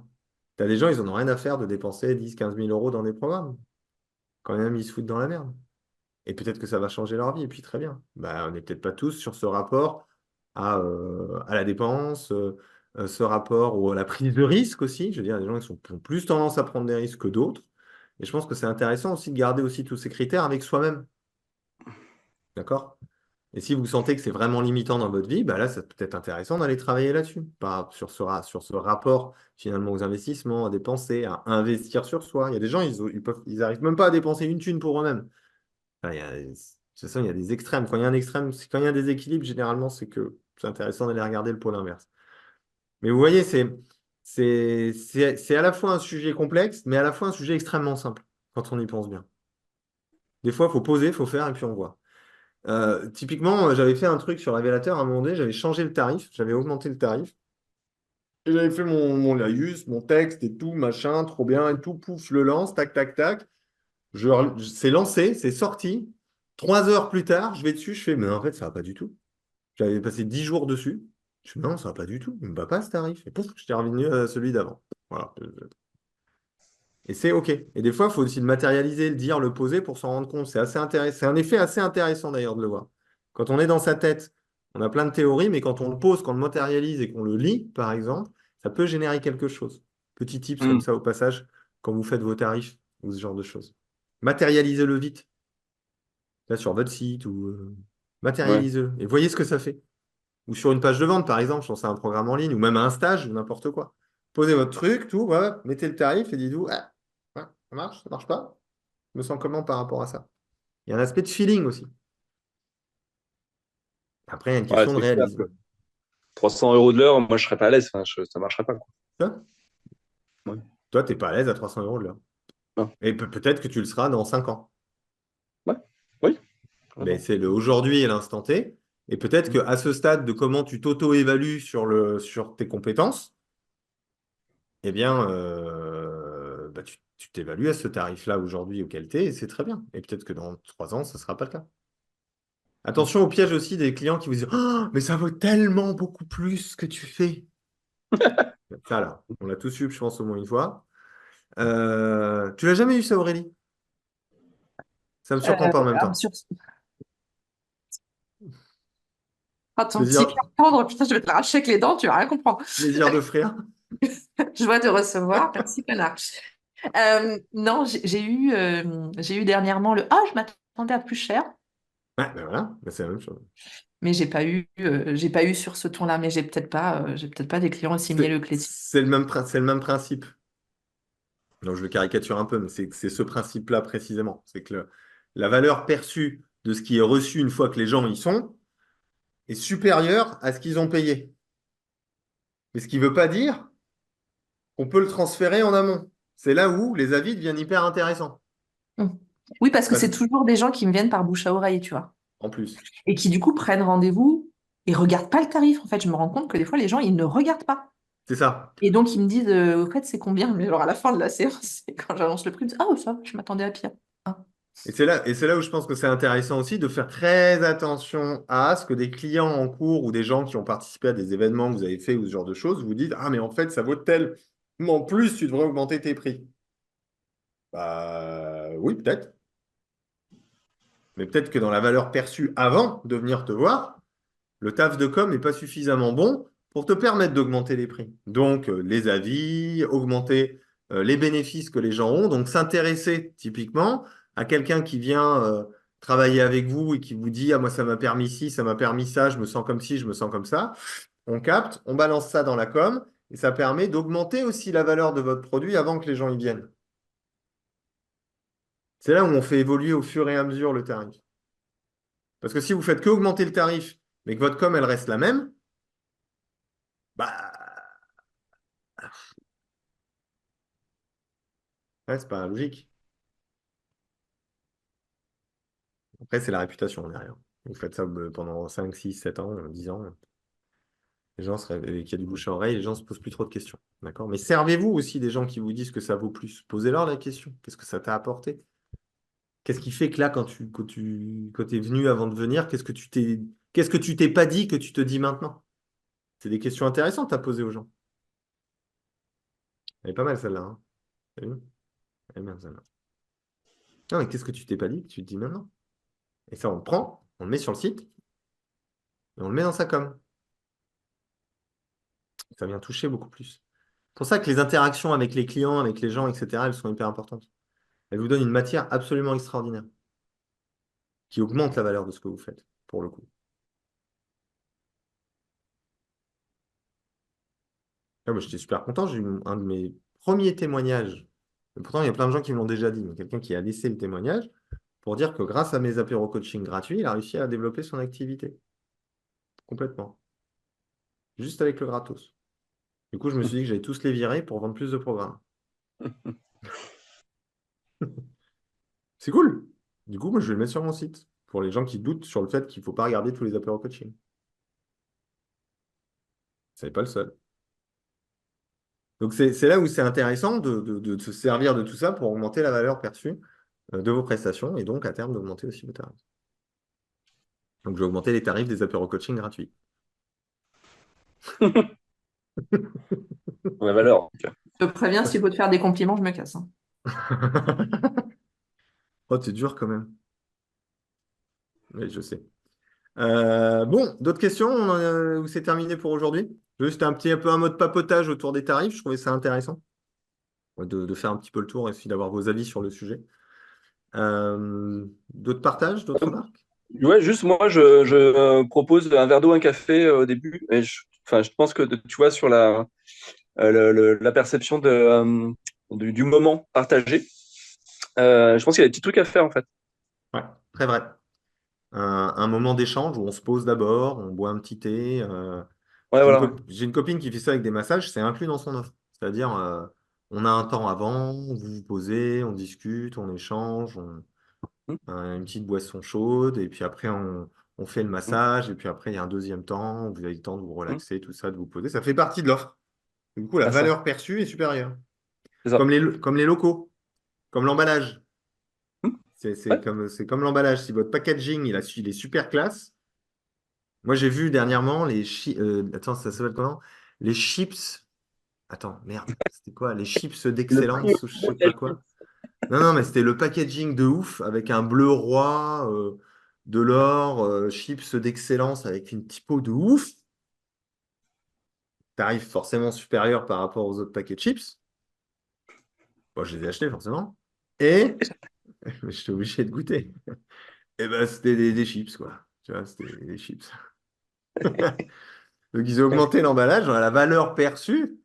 T'as des gens, ils en ont rien à faire de dépenser 10 000 à 15 000 euros dans des programmes. Quand même, ils se foutent dans la merde. Et peut-être que ça va changer leur vie, et puis très bien. Bah, on n'est peut-être pas tous sur ce rapport à la dépense, ce rapport à la prise de risque aussi. Je veux dire, il y a des gens qui ont plus tendance à prendre des risques que d'autres. Et je pense que c'est intéressant aussi de garder aussi tous ces critères avec soi-même. D'accord? Et si vous sentez que c'est vraiment limitant dans votre vie, bah là, c'est peut-être intéressant d'aller travailler là-dessus, sur ce rapport finalement aux investissements, à dépenser, à investir sur soi. Il y a des gens, ils arrivent même pas à dépenser une thune pour eux-mêmes. Enfin, de toute façon, il y a des extrêmes. Quand il y a un extrême, quand il y a des équilibres, généralement, c'est que c'est intéressant d'aller regarder le pôle inverse. Mais vous voyez, c'est à la fois un sujet complexe, mais à la fois un sujet extrêmement simple, quand on y pense bien. Des fois, il faut poser, il faut faire, et puis on voit. Typiquement, j'avais fait un truc sur Révélateur à un moment donné, j'avais changé le tarif, j'avais augmenté le tarif, et j'avais fait mon laïus, mon texte et tout, machin, trop bien et tout, pouf, je le lance, tac, tac, tac. C'est lancé, c'est sorti. 3 heures plus tard, je vais dessus, je fais, mais en fait, ça va pas du tout. J'avais passé 10 jours dessus. Je fais, non, ça va pas du tout. Il me va pas ce tarif. Et pouf, j'étais revenu à celui d'avant. Voilà. Et c'est OK. Et des fois, il faut aussi le matérialiser, le dire, le poser pour s'en rendre compte. C'est assez intéressant. C'est un effet assez intéressant d'ailleurs de le voir. Quand on est dans sa tête, on a plein de théories, mais quand on le pose, qu'on le matérialise et qu'on le lit, par exemple, ça peut générer quelque chose. Petit tips comme Hmm. ça au passage, quand vous faites vos tarifs ou ce genre de choses. Matérialisez-le vite, là, sur votre site ou Ouais. matérialisez-le et voyez ce que ça fait. Ou sur une page de vente, par exemple, je pense à un programme en ligne ou même à un stage ou n'importe quoi. Posez votre truc, tout, voilà, mettez le tarif et dites-vous, ah, ouais, ça marche pas. Je me sens comment par rapport à ça? Il y a un aspect de feeling aussi. Après, il y a une Ouais, question de c'est clair que réalisme. 300 euros de l'heure, moi, je serais pas à l'aise. Enfin, ça marcherait pas, quoi. Toi, Ouais. toi, tu n'es pas à l'aise à 300 euros de l'heure. Non. Et peut-être que tu le seras dans 5 ans. Ouais. Oui. Mais Vraiment. c'est le aujourd'hui et l'instant T. Et peut-être Hmm. qu'à ce stade de comment tu t'auto-évalues sur tes compétences, eh bien, bah, tu t'évalues à ce tarif-là aujourd'hui auquel tu es, et c'est très bien. Et peut-être que dans 3 ans, ce ne sera pas le cas. Attention au piège aussi des clients qui vous disent oh, mais ça vaut tellement beaucoup plus ce que tu fais. Ça, là, on l'a tous eu, je pense, au moins une fois. Tu l'as jamais eu, ça, Aurélie? Ça me surprend pas en même Alors, temps. ton petit Plaisir, cœur tendre, putain, je vais te l'arracher avec les dents, tu vas rien comprendre. plaisir d'offrir. Je vois te recevoir, merci connard. Non, j'ai eu dernièrement le ah, je m'attendais à plus cher, Ouais, ben voilà, ben c'est la même chose. mais j'ai pas eu sur ce ton-là, mais j'ai peut-être pas des clients aussi mielleux que les tiens. C'est le même principe. Donc, je le caricature un peu, mais c'est ce principe-là précisément. C'est que la valeur perçue de ce qui est reçu une fois que les gens y sont est supérieure à ce qu'ils ont payé. Mais ce qui ne veut pas dire qu'on peut le transférer en amont. C'est là où les avis deviennent hyper intéressants. Mm. Oui, parce que Parce- c'est toujours des gens qui me viennent par bouche à oreille, tu vois. En plus. Et qui du coup prennent rendez-vous et regardent pas le tarif. En fait, je me rends compte que des fois, les gens, ils ne regardent pas. C'est ça. Et donc, ils me disent, au fait, c'est combien? Mais alors, à la fin de la séance, quand j'annonce le prix, ils me disent, ah, ça, je m'attendais à pire. Ah. Et c'est là où je pense que c'est intéressant aussi de faire très attention à ce que des clients en cours ou des gens qui ont participé à des événements que vous avez fait ou ce genre de choses vous disent, ah, mais en fait, ça vaut tel. Mais en plus, tu devrais augmenter tes prix. Bah, oui, peut-être. Mais peut-être que dans la valeur perçue avant de venir te voir, le taf de com n'est pas suffisamment bon pour te permettre d'augmenter les prix. Donc, les avis, augmenter les bénéfices que les gens ont. Donc, s'intéresser typiquement à quelqu'un qui vient travailler avec vous et qui vous dit, ah, moi, ça m'a permis ci, ça m'a permis ça, je me sens comme ci, je me sens comme ça. On capte, on balance ça dans la com et ça permet d'augmenter aussi la valeur de votre produit avant que les gens y viennent. C'est là où on fait évoluer au fur et à mesure le tarif. Parce que si vous faites que augmenter le tarif, mais que votre com, elle reste la même, bah, ouais, c'est pas logique. Après, c'est la réputation derrière. Vous faites ça pendant 5, 6, 7 ans, 10 ans. Les gens et qu'il y a du bouche à oreille, les gens ne se posent plus trop de questions. D'accord? Mais servez-vous aussi des gens qui vous disent que ça vaut plus. Posez-leur la question. Qu'est-ce que ça t'a apporté? Qu'est-ce qui fait que là, quand tu es venu avant de venir, qu'est-ce que tu t'es pas dit que tu te dis maintenant? C'est des questions intéressantes à poser aux gens. Elle est pas mal celle-là, hein. T'as vu? Elle est bien celle-là. Non, mais qu'est-ce que tu t'es pas dit que tu te dis maintenant? Et ça, on le prend, on le met sur le site et on le met dans sa com. Ça vient toucher beaucoup plus. C'est pour ça que les interactions avec les clients, avec les gens, etc., elles sont hyper importantes. Elles vous donnent une matière absolument extraordinaire qui augmente la valeur de ce que vous faites, pour le coup. Ah, moi, j'étais super content. J'ai eu un de mes premiers témoignages. Et pourtant, il y a plein de gens qui me l'ont déjà dit, mais quelqu'un qui a laissé le témoignage pour dire que grâce à mes apéro coaching gratuits, il a réussi à développer son activité complètement, juste avec le gratos. Du coup, je me suis dit que j'allais tous les virer pour vendre plus de programmes. C'est cool. Du coup, moi, je vais le mettre sur mon site pour les gens qui doutent sur le fait qu'il ne faut pas regarder tous les apéros coaching. Ce n'est pas le seul. Donc, c'est là où c'est intéressant de se servir de tout ça pour augmenter la valeur perçue de vos prestations et donc, à terme, d'augmenter aussi vos tarifs. Donc, je vais augmenter les tarifs des apéros coaching gratuits. La valeur, en tout cas. Je te préviens, s'il faut te faire des compliments, je me casse. Hein. Oh, c'est dur quand même. Oui, je sais. Bon, d'autres questions ou c'est terminé pour aujourd'hui? Juste un peu un mode papotage autour des tarifs. Je trouvais ça intéressant de faire un petit peu le tour et puis d'avoir vos avis sur le sujet. D'autres partages, d'autres remarques? Ouais, juste moi, je propose un verre d'eau, un café au début. Et enfin, je pense que tu vois, sur la perception du moment partagé, je pense qu'il y a des petits trucs à faire en fait. Ouais, très vrai. Un moment d'échange où on se pose d'abord, on boit un petit thé. Ouais, voilà. J'ai une copine qui fait ça avec des massages, c'est inclus dans son offre. C'est-à-dire, on a un temps avant, vous vous posez, on discute, on échange, une petite boisson chaude, et puis après, on fait le massage, et puis après, il y a un deuxième temps où vous avez le temps de vous relaxer, tout ça, de vous poser. Ça fait partie de l'offre. Du coup, la Ah, ça, valeur perçue est supérieure. c'est ça. Comme les locaux, comme l'emballage. Ouais. C'est comme l'emballage. Si votre packaging, il est super classe. Moi, j'ai vu dernièrement attends, ça s'appelle comment? Les chips. Attends, merde. C'était quoi? Les chips Le prix d'excellence ou je sais pas quoi. Non, non, mais c'était le packaging de ouf avec un bleu roi, de l'or, chips d'excellence avec une typo de ouf. Tarif forcément supérieur par rapport aux autres paquets de chips. Bon, je les ai achetés forcément. Et j'étais obligé de goûter. Et ben, c'était des chips, quoi. Tu vois, c'était des chips. Donc, ils ont augmenté l'emballage, la valeur perçue.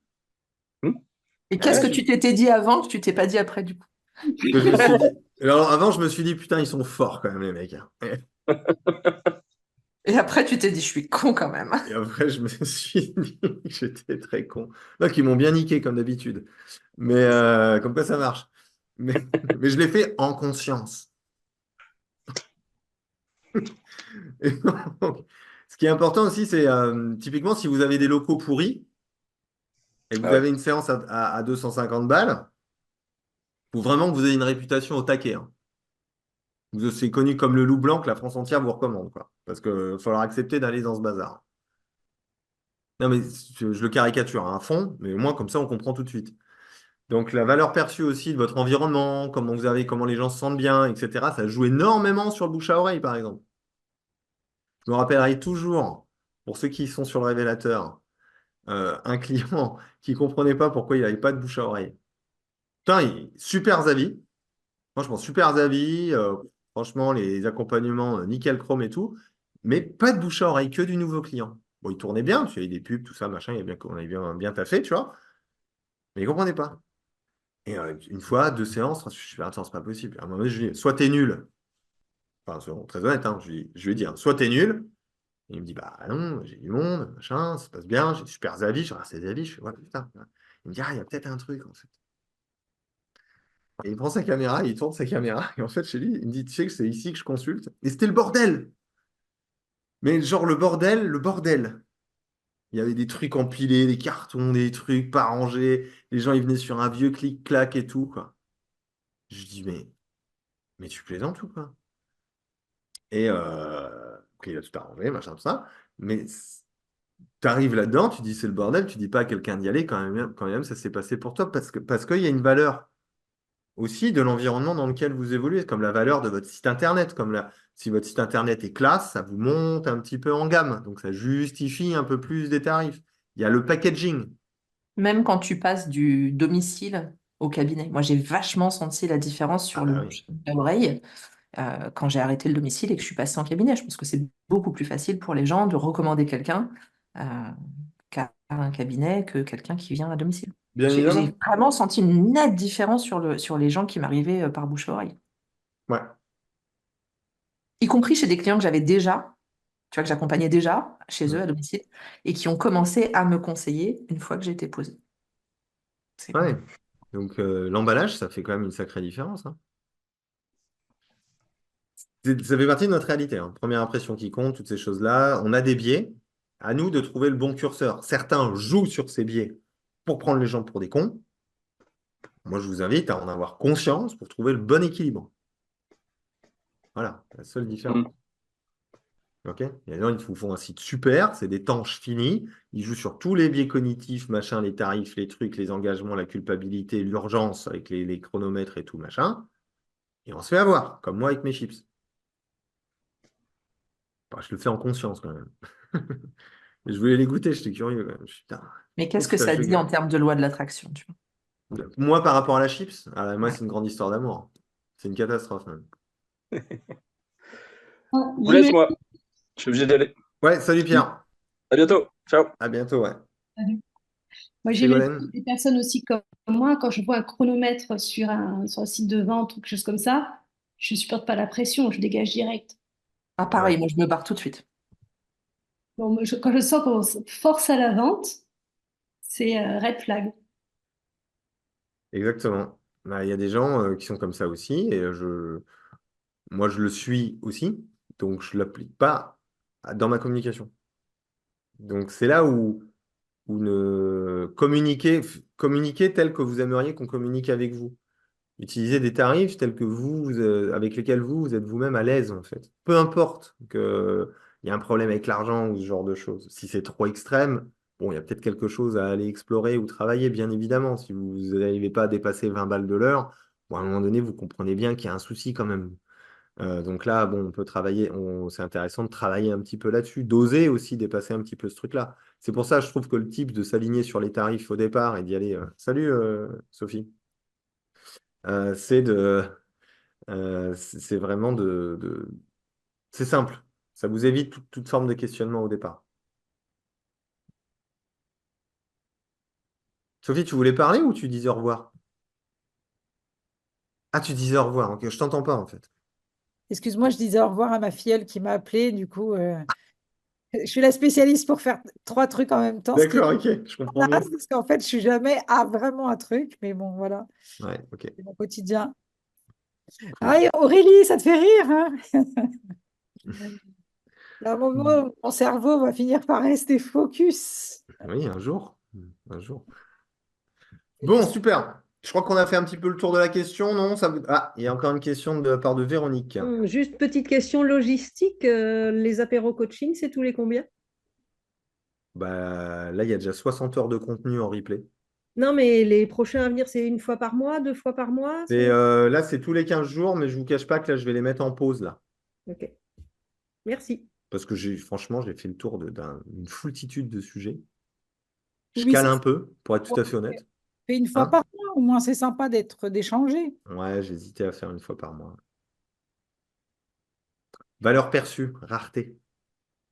Et Ah qu'est-ce ouais. que tu t'étais dit avant que tu t'es pas dit après, du coup? Que je me suis dit. Alors, avant, je me suis dit, putain, ils sont forts quand même, les mecs, hein. Et après, tu t'es dit, je suis con quand même. Et après, je me suis dit que j'étais très con. Là, qui m'ont bien niqué, comme d'habitude. Mais comme quoi ça marche. Mais je l'ai fait en conscience. Et donc, ce qui est important aussi, c'est typiquement si vous avez des locaux pourris et que Ah vous ouais. avez une séance à 250 balles, il faut vraiment que vous ayez une réputation au taquet, hein. C'est connu comme le loup blanc que la France entière vous recommande, quoi. Parce qu'il va falloir accepter d'aller dans ce bazar. Non, mais je le caricature à un fond, mais au moins comme ça, on comprend tout de suite. Donc la valeur perçue aussi de votre environnement, comment les gens se sentent bien, etc. Ça joue énormément sur le bouche à oreille, par exemple. Je me rappellerai toujours, pour ceux qui sont sur le révélateur, un client qui comprenait pas pourquoi il n'avait pas de bouche à oreille. Putain, super avis. Franchement, super avis. Franchement, les accompagnements, nickel chrome et tout. Mais pas de bouche à oreille, que du nouveau client. Bon, il tournait bien, parce qu'il y avait des pubs, tout ça, machin, on avait bien taffé, tu vois. Mais il comprenait pas. Et une fois, deux séances, je me suis dit, attends, c'est pas possible. À un moment donné, je lui dis, soit t'es nul. Enfin, soyons très honnête, hein, je lui ai dit, hein, soit t'es nul. Et il me dit, bah non, j'ai du monde, machin, ça se passe bien, j'ai des super avis. Je regarde ses avis, je fais, ouais, putain. Il me dit, ah, il y a peut-être un truc, en fait. Et il prend sa caméra, il tourne sa caméra, et en fait, chez lui, il me dit, tu sais que c'est ici que je consulte. Et c'était le bordel. Mais genre, le bordel, le bordel. Il y avait des trucs empilés, des cartons, des trucs pas rangés. Les gens, ils venaient sur un vieux clic-clac et tout, quoi. Je dis, mais tu plaisantes ou quoi? Et ok, il a tout arrangé, machin, tout ça. Mais tu arrives là-dedans, tu dis c'est le bordel, tu dis pas à quelqu'un d'y aller quand même ça s'est passé pour toi parce qu'il y a une valeur aussi de l'environnement dans lequel vous évoluez, comme la valeur de votre site internet, si votre site internet est classe, ça vous monte un petit peu en gamme, donc ça justifie un peu plus des tarifs. Il y a le packaging. Même quand tu passes du domicile au cabinet. Moi, j'ai vachement senti la différence Ah sur le bah oui. bouche à l'oreille quand j'ai arrêté le domicile et que je suis passée en cabinet. Je pense que c'est beaucoup plus facile pour les gens de recommander quelqu'un euh, qu'à un cabinet que quelqu'un qui vient à domicile. Bien J'ai évidemment. vraiment senti une nette différence sur les gens qui m'arrivaient par bouche à oreille, Ouais. y compris chez des clients que j'avais déjà, tu vois, que j'accompagnais déjà chez eux Mm. à domicile et qui ont commencé à me conseiller une fois que j'étais posée. C'est- Ouais. Donc l'emballage, ça fait quand même une sacrée différence, hein. Ça fait partie de notre réalité, hein. Première impression qui compte, toutes ces choses-là. On a des biais. À nous de trouver le bon curseur. Certains jouent sur ces biais pour prendre les gens pour des cons. Moi, je vous invite à en avoir conscience pour trouver le bon équilibre. Voilà, la seule différence. Mm. Ok. Il y a des gens, ils vous font un site super, c'est des tanches finis. Ils jouent sur tous les biais cognitifs, machin, les tarifs, les trucs, les engagements, la culpabilité, l'urgence avec les chronomètres et tout, machin. Et on se fait avoir, comme moi avec mes chips. Bah, je le fais en conscience quand même. Je voulais les goûter, j'étais curieux quand même. Putain, Mais faut qu'est-ce que je que sache ça de dit en garde. termes de loi de l'attraction, tu Moi, par rapport à la chips, moi, vois? Ouais. c'est une grande histoire d'amour. C'est une catastrophe même. Vous laisse moi, je suis obligé d'aller. Ouais, salut Pierre. À bientôt. Ciao. À bientôt, ouais. Moi, j'ai le Ségolène? des personnes aussi comme moi, quand je vois un chronomètre sur un site de vente ou quelque chose comme ça, je supporte pas la pression, je dégage direct. Ah, Ah pareil, ouais, moi je me barre tout de suite. Bon, quand je sens qu'on force à la vente, c'est red flag. exactement. Bah, il y a des gens qui sont comme ça aussi, et moi, je le suis aussi, donc je ne l'applique pas dans ma communication. Donc c'est là où communiquez tel que vous aimeriez qu'on communique avec vous. Utilisez des tarifs tels que avec lesquels vous êtes vous-même à l'aise, en fait. Peu importe qu'il y a un problème avec l'argent ou ce genre de choses. Si c'est trop extrême, bon, il y a peut-être quelque chose à aller explorer ou travailler, bien évidemment. Si vous n'arrivez pas à dépasser 20 balles de l'heure, bon, à un moment donné, vous comprenez bien qu'il y a un souci quand même. Donc là, bon, on peut travailler, c'est intéressant de travailler un petit peu là-dessus, d'oser aussi dépasser un petit peu ce truc-là. C'est pour ça, je trouve que le type de s'aligner sur les tarifs au départ et d'y aller. Salut, Sophie. Euh, c'est de, c'est vraiment c'est simple. Ça vous évite toute forme de questionnement au départ. Sophie, tu voulais parler ou tu disais au revoir? Ah, tu disais au revoir. Ok, je t'entends pas en fait. Excuse-moi, je disais au revoir à ma filleule qui m'a appelée. Du coup, Je suis la spécialiste pour faire 3 trucs en même temps, ce qui est D'accord, ok, je comprends mieux. naze, parce qu'en fait, je suis jamais à vraiment un truc. Mais bon, voilà, Ouais, ok, c'est mon quotidien. cool. Ah, et Aurélie, ça te fait rire, hein? Il y a un moment où mon cerveau va finir par rester focus. Oui, un jour. Un jour. C'est du Bon, super. Je crois qu'on a fait un petit peu le tour de la question, non? Ah, il y a encore une question de la part de Véronique. Juste petite question logistique, les apéros coaching, c'est tous les combien? Bah, là, il y a déjà 60 heures de contenu en replay. Non, mais les prochains à venir, c'est une fois par mois, 2 fois par mois? Là, c'est tous les 15 jours, mais je vous cache pas que là, je vais les mettre en pause, là. Ok, merci. Parce que franchement, j'ai fait le tour d'une foultitude de sujets. Je Oui, cale c'est un ça. peu, pour être tout à fait honnête. Fait une fois Hein? par mois, au moins, c'est sympa d'échanger. Ouais, j'hésitais à faire une fois par mois. Valeur perçue, rareté.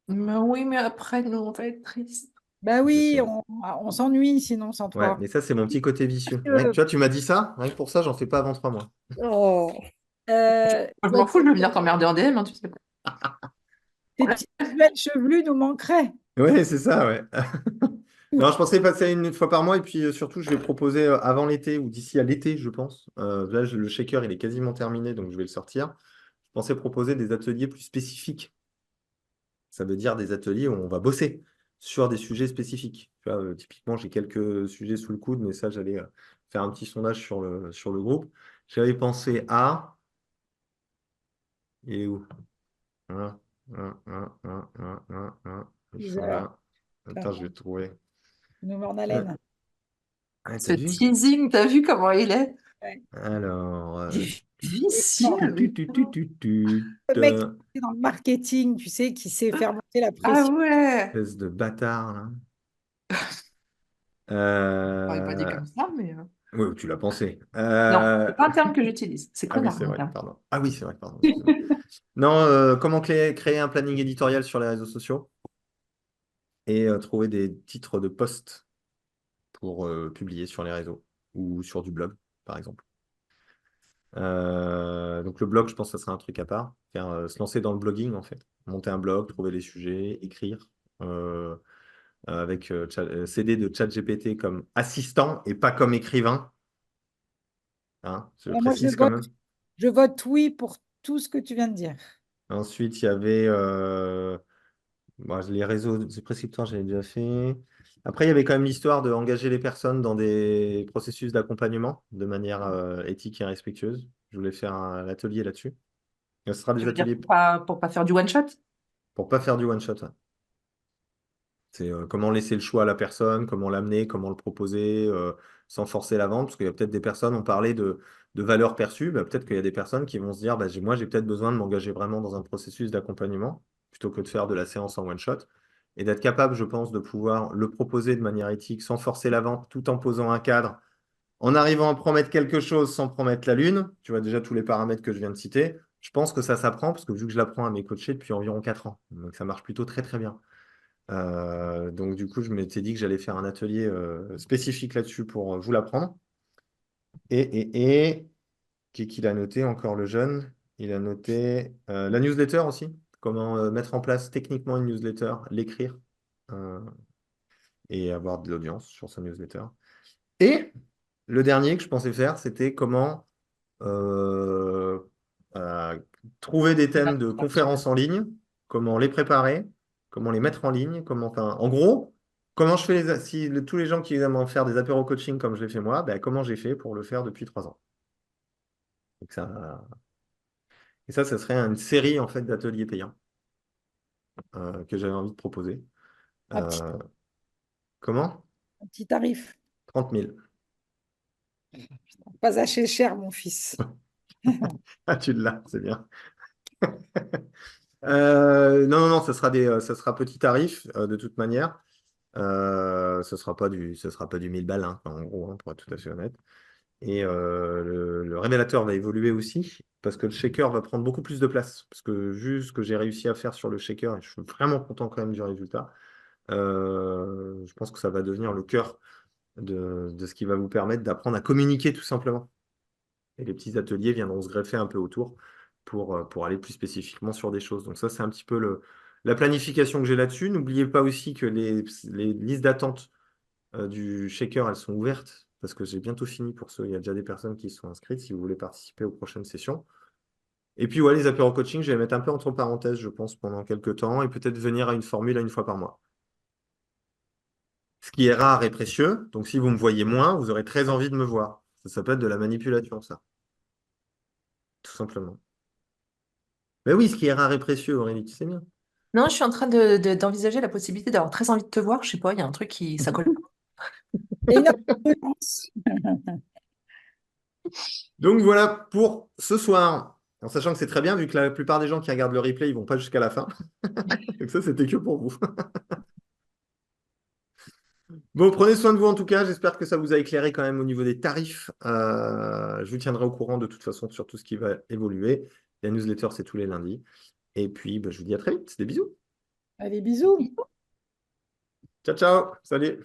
Mais oui, mais après, nous, on va être triste. Bah Je oui, sais. on s'ennuie sinon sans Ouais, toi. mais ça, c'est mon petit côté vicieux. Euh, Tu vois, tu m'as dit ça, rien que pour ça, j'en fais pas avant 3 mois. Oh, Je Toi, m'en fous, je veux venir t'emmerder en DM, hein, tu sais pas. tes petites visuels chevelus nous manqueraient. Ouais, c'est ça, ouais. Non, je pensais passer une fois par mois et puis surtout, je vais proposer avant l'été ou d'ici à l'été, je pense. Là, le shaker, il est quasiment terminé, donc je vais le sortir. Je pensais proposer des ateliers plus spécifiques. Ça veut dire des ateliers où on va bosser sur des sujets spécifiques. Tu vois, typiquement, j'ai quelques sujets sous le coude, mais ça, j'allais faire un petit sondage sur le groupe. J'avais pensé à... Il est où? Ils sont 10 heures. là. Attends, je Putain, vais le trouver. tu nous mets en Euh, haleine. ouais, Ce t'as vu? teasing, t'as vu comment il est? Ouais. Alors, Non, Vicieux, tu, lui. tu, tu, tu, tu, le mec qui est dans le marketing, tu sais, qui sait faire monter la Ah pression. ouais. espèce de bâtard, là. Je l'aurais pas dit Euh, comme ça, mais. Oui, tu l'as pensé. Non, c'est pas un terme que j'utilise. C'est Ah oui, connard, c'est mon vrai, terme. pardon. Ah oui, c'est vrai, pardon. Excuse-moi. Non, comment créer un planning éditorial sur les réseaux sociaux et trouver des titres de posts pour publier sur les réseaux ou sur du blog, par exemple. Donc le blog, je pense que ça serait un truc à part. Se lancer dans le blogging, en fait. Monter un blog, trouver les sujets, écrire. euh, avec CD de ChatGPT comme assistant et pas comme écrivain. Hein, je Moi, précise quand même. je vote oui pour tout ce que tu viens de dire. Ensuite, il y avait les réseaux, c'est précepteur, j'avais déjà fait. Après, il y avait quand même l'histoire d'engager les personnes dans des processus d'accompagnement de manière éthique et respectueuse. Je voulais faire un atelier là-dessus. Ce sera Tu des veux dire ateliers pour pas faire du one shot? pour pas faire du one-shot. Ouais. C'est comment laisser le choix à la personne, comment l'amener, comment le proposer, sans forcer la vente. Parce qu'il y a peut-être des personnes, on parlait de valeur perçue, bah, peut-être qu'il y a des personnes qui vont se dire, bah, moi j'ai peut-être besoin de m'engager vraiment dans un processus d'accompagnement, plutôt que de faire de la séance en one-shot. Et d'être capable, je pense, de pouvoir le proposer de manière éthique, sans forcer la vente, tout en posant un cadre, en arrivant à promettre quelque chose sans promettre la lune. Tu vois déjà tous les paramètres que je viens de citer. Je pense que ça s'apprend, parce que vu que je l'apprends à mes coachés depuis environ 4 ans. Donc ça marche plutôt très très bien. Donc du coup, je m'étais dit que j'allais faire un atelier spécifique là-dessus pour vous l'apprendre. Et qui qu'il a noté encore le jeune? Il a noté la newsletter aussi. Comment mettre en place techniquement une newsletter, l'écrire euh, et avoir de l'audience sur sa newsletter. Et le dernier que je pensais faire, c'était comment euh, euh, trouver des thèmes de conférences en ligne, comment les préparer, comment les mettre en ligne, en gros, comment je fais tous les gens qui aiment faire des apéros coaching comme je l'ai fait moi, ben, comment j'ai fait pour le faire depuis 3 ans. Donc ça serait une série en fait d'ateliers payants que j'avais envie de proposer. Un petit, Euh, comment? un petit tarif. 30 000. Pas assez cher, mon fils. Ah, tu l'as, c'est bien. Non, non, non, ça sera petit tarif de toute manière. Ce sera pas du 1000 balles, hein, en gros, hein, pour être tout à fait honnête. Et le révélateur va évoluer aussi, parce que le shaker va prendre beaucoup plus de place. Parce que vu ce que j'ai réussi à faire sur le shaker, et je suis vraiment content quand même du résultat, je pense que ça va devenir le cœur de ce qui va vous permettre d'apprendre à communiquer tout simplement. Et les petits ateliers viendront se greffer un peu autour pour aller plus spécifiquement sur des choses. Donc ça, c'est un petit peu la planification que j'ai là-dessus. N'oubliez pas aussi que les listes d'attente du shaker, elles sont ouvertes parce que j'ai bientôt fini pour ceux. Il y a déjà des personnes qui sont inscrites si vous voulez participer aux prochaines sessions. Et puis, ouais, les apéros coaching, je vais les mettre un peu entre parenthèses, je pense, pendant quelques temps et peut-être venir à une formule à une fois par mois. Ce qui est rare et précieux. Donc, si vous me voyez moins, vous aurez très envie de me voir. Ça peut être de la manipulation, ça, tout simplement. Mais oui, ce qui est rare et précieux, Aurélie, tu sais bien. Non, je suis en train d'envisager la possibilité d'avoir très envie de te voir. Je sais pas, il y a un truc qui ça colle pas. Et une ambulance. Donc, voilà pour ce soir. En sachant que c'est très bien, vu que la plupart des gens qui regardent le replay, ils vont pas jusqu'à la fin. Donc, ça, c'était que pour vous. Bon, prenez soin de vous en tout cas. J'espère que ça vous a éclairé quand même au niveau des tarifs. Je vous tiendrai au courant de toute façon sur tout ce qui va évoluer. La newsletter, c'est tous les lundis. Et puis, bah, je vous dis à très vite. Des bisous. Allez, bisous. Ciao, ciao. Salut.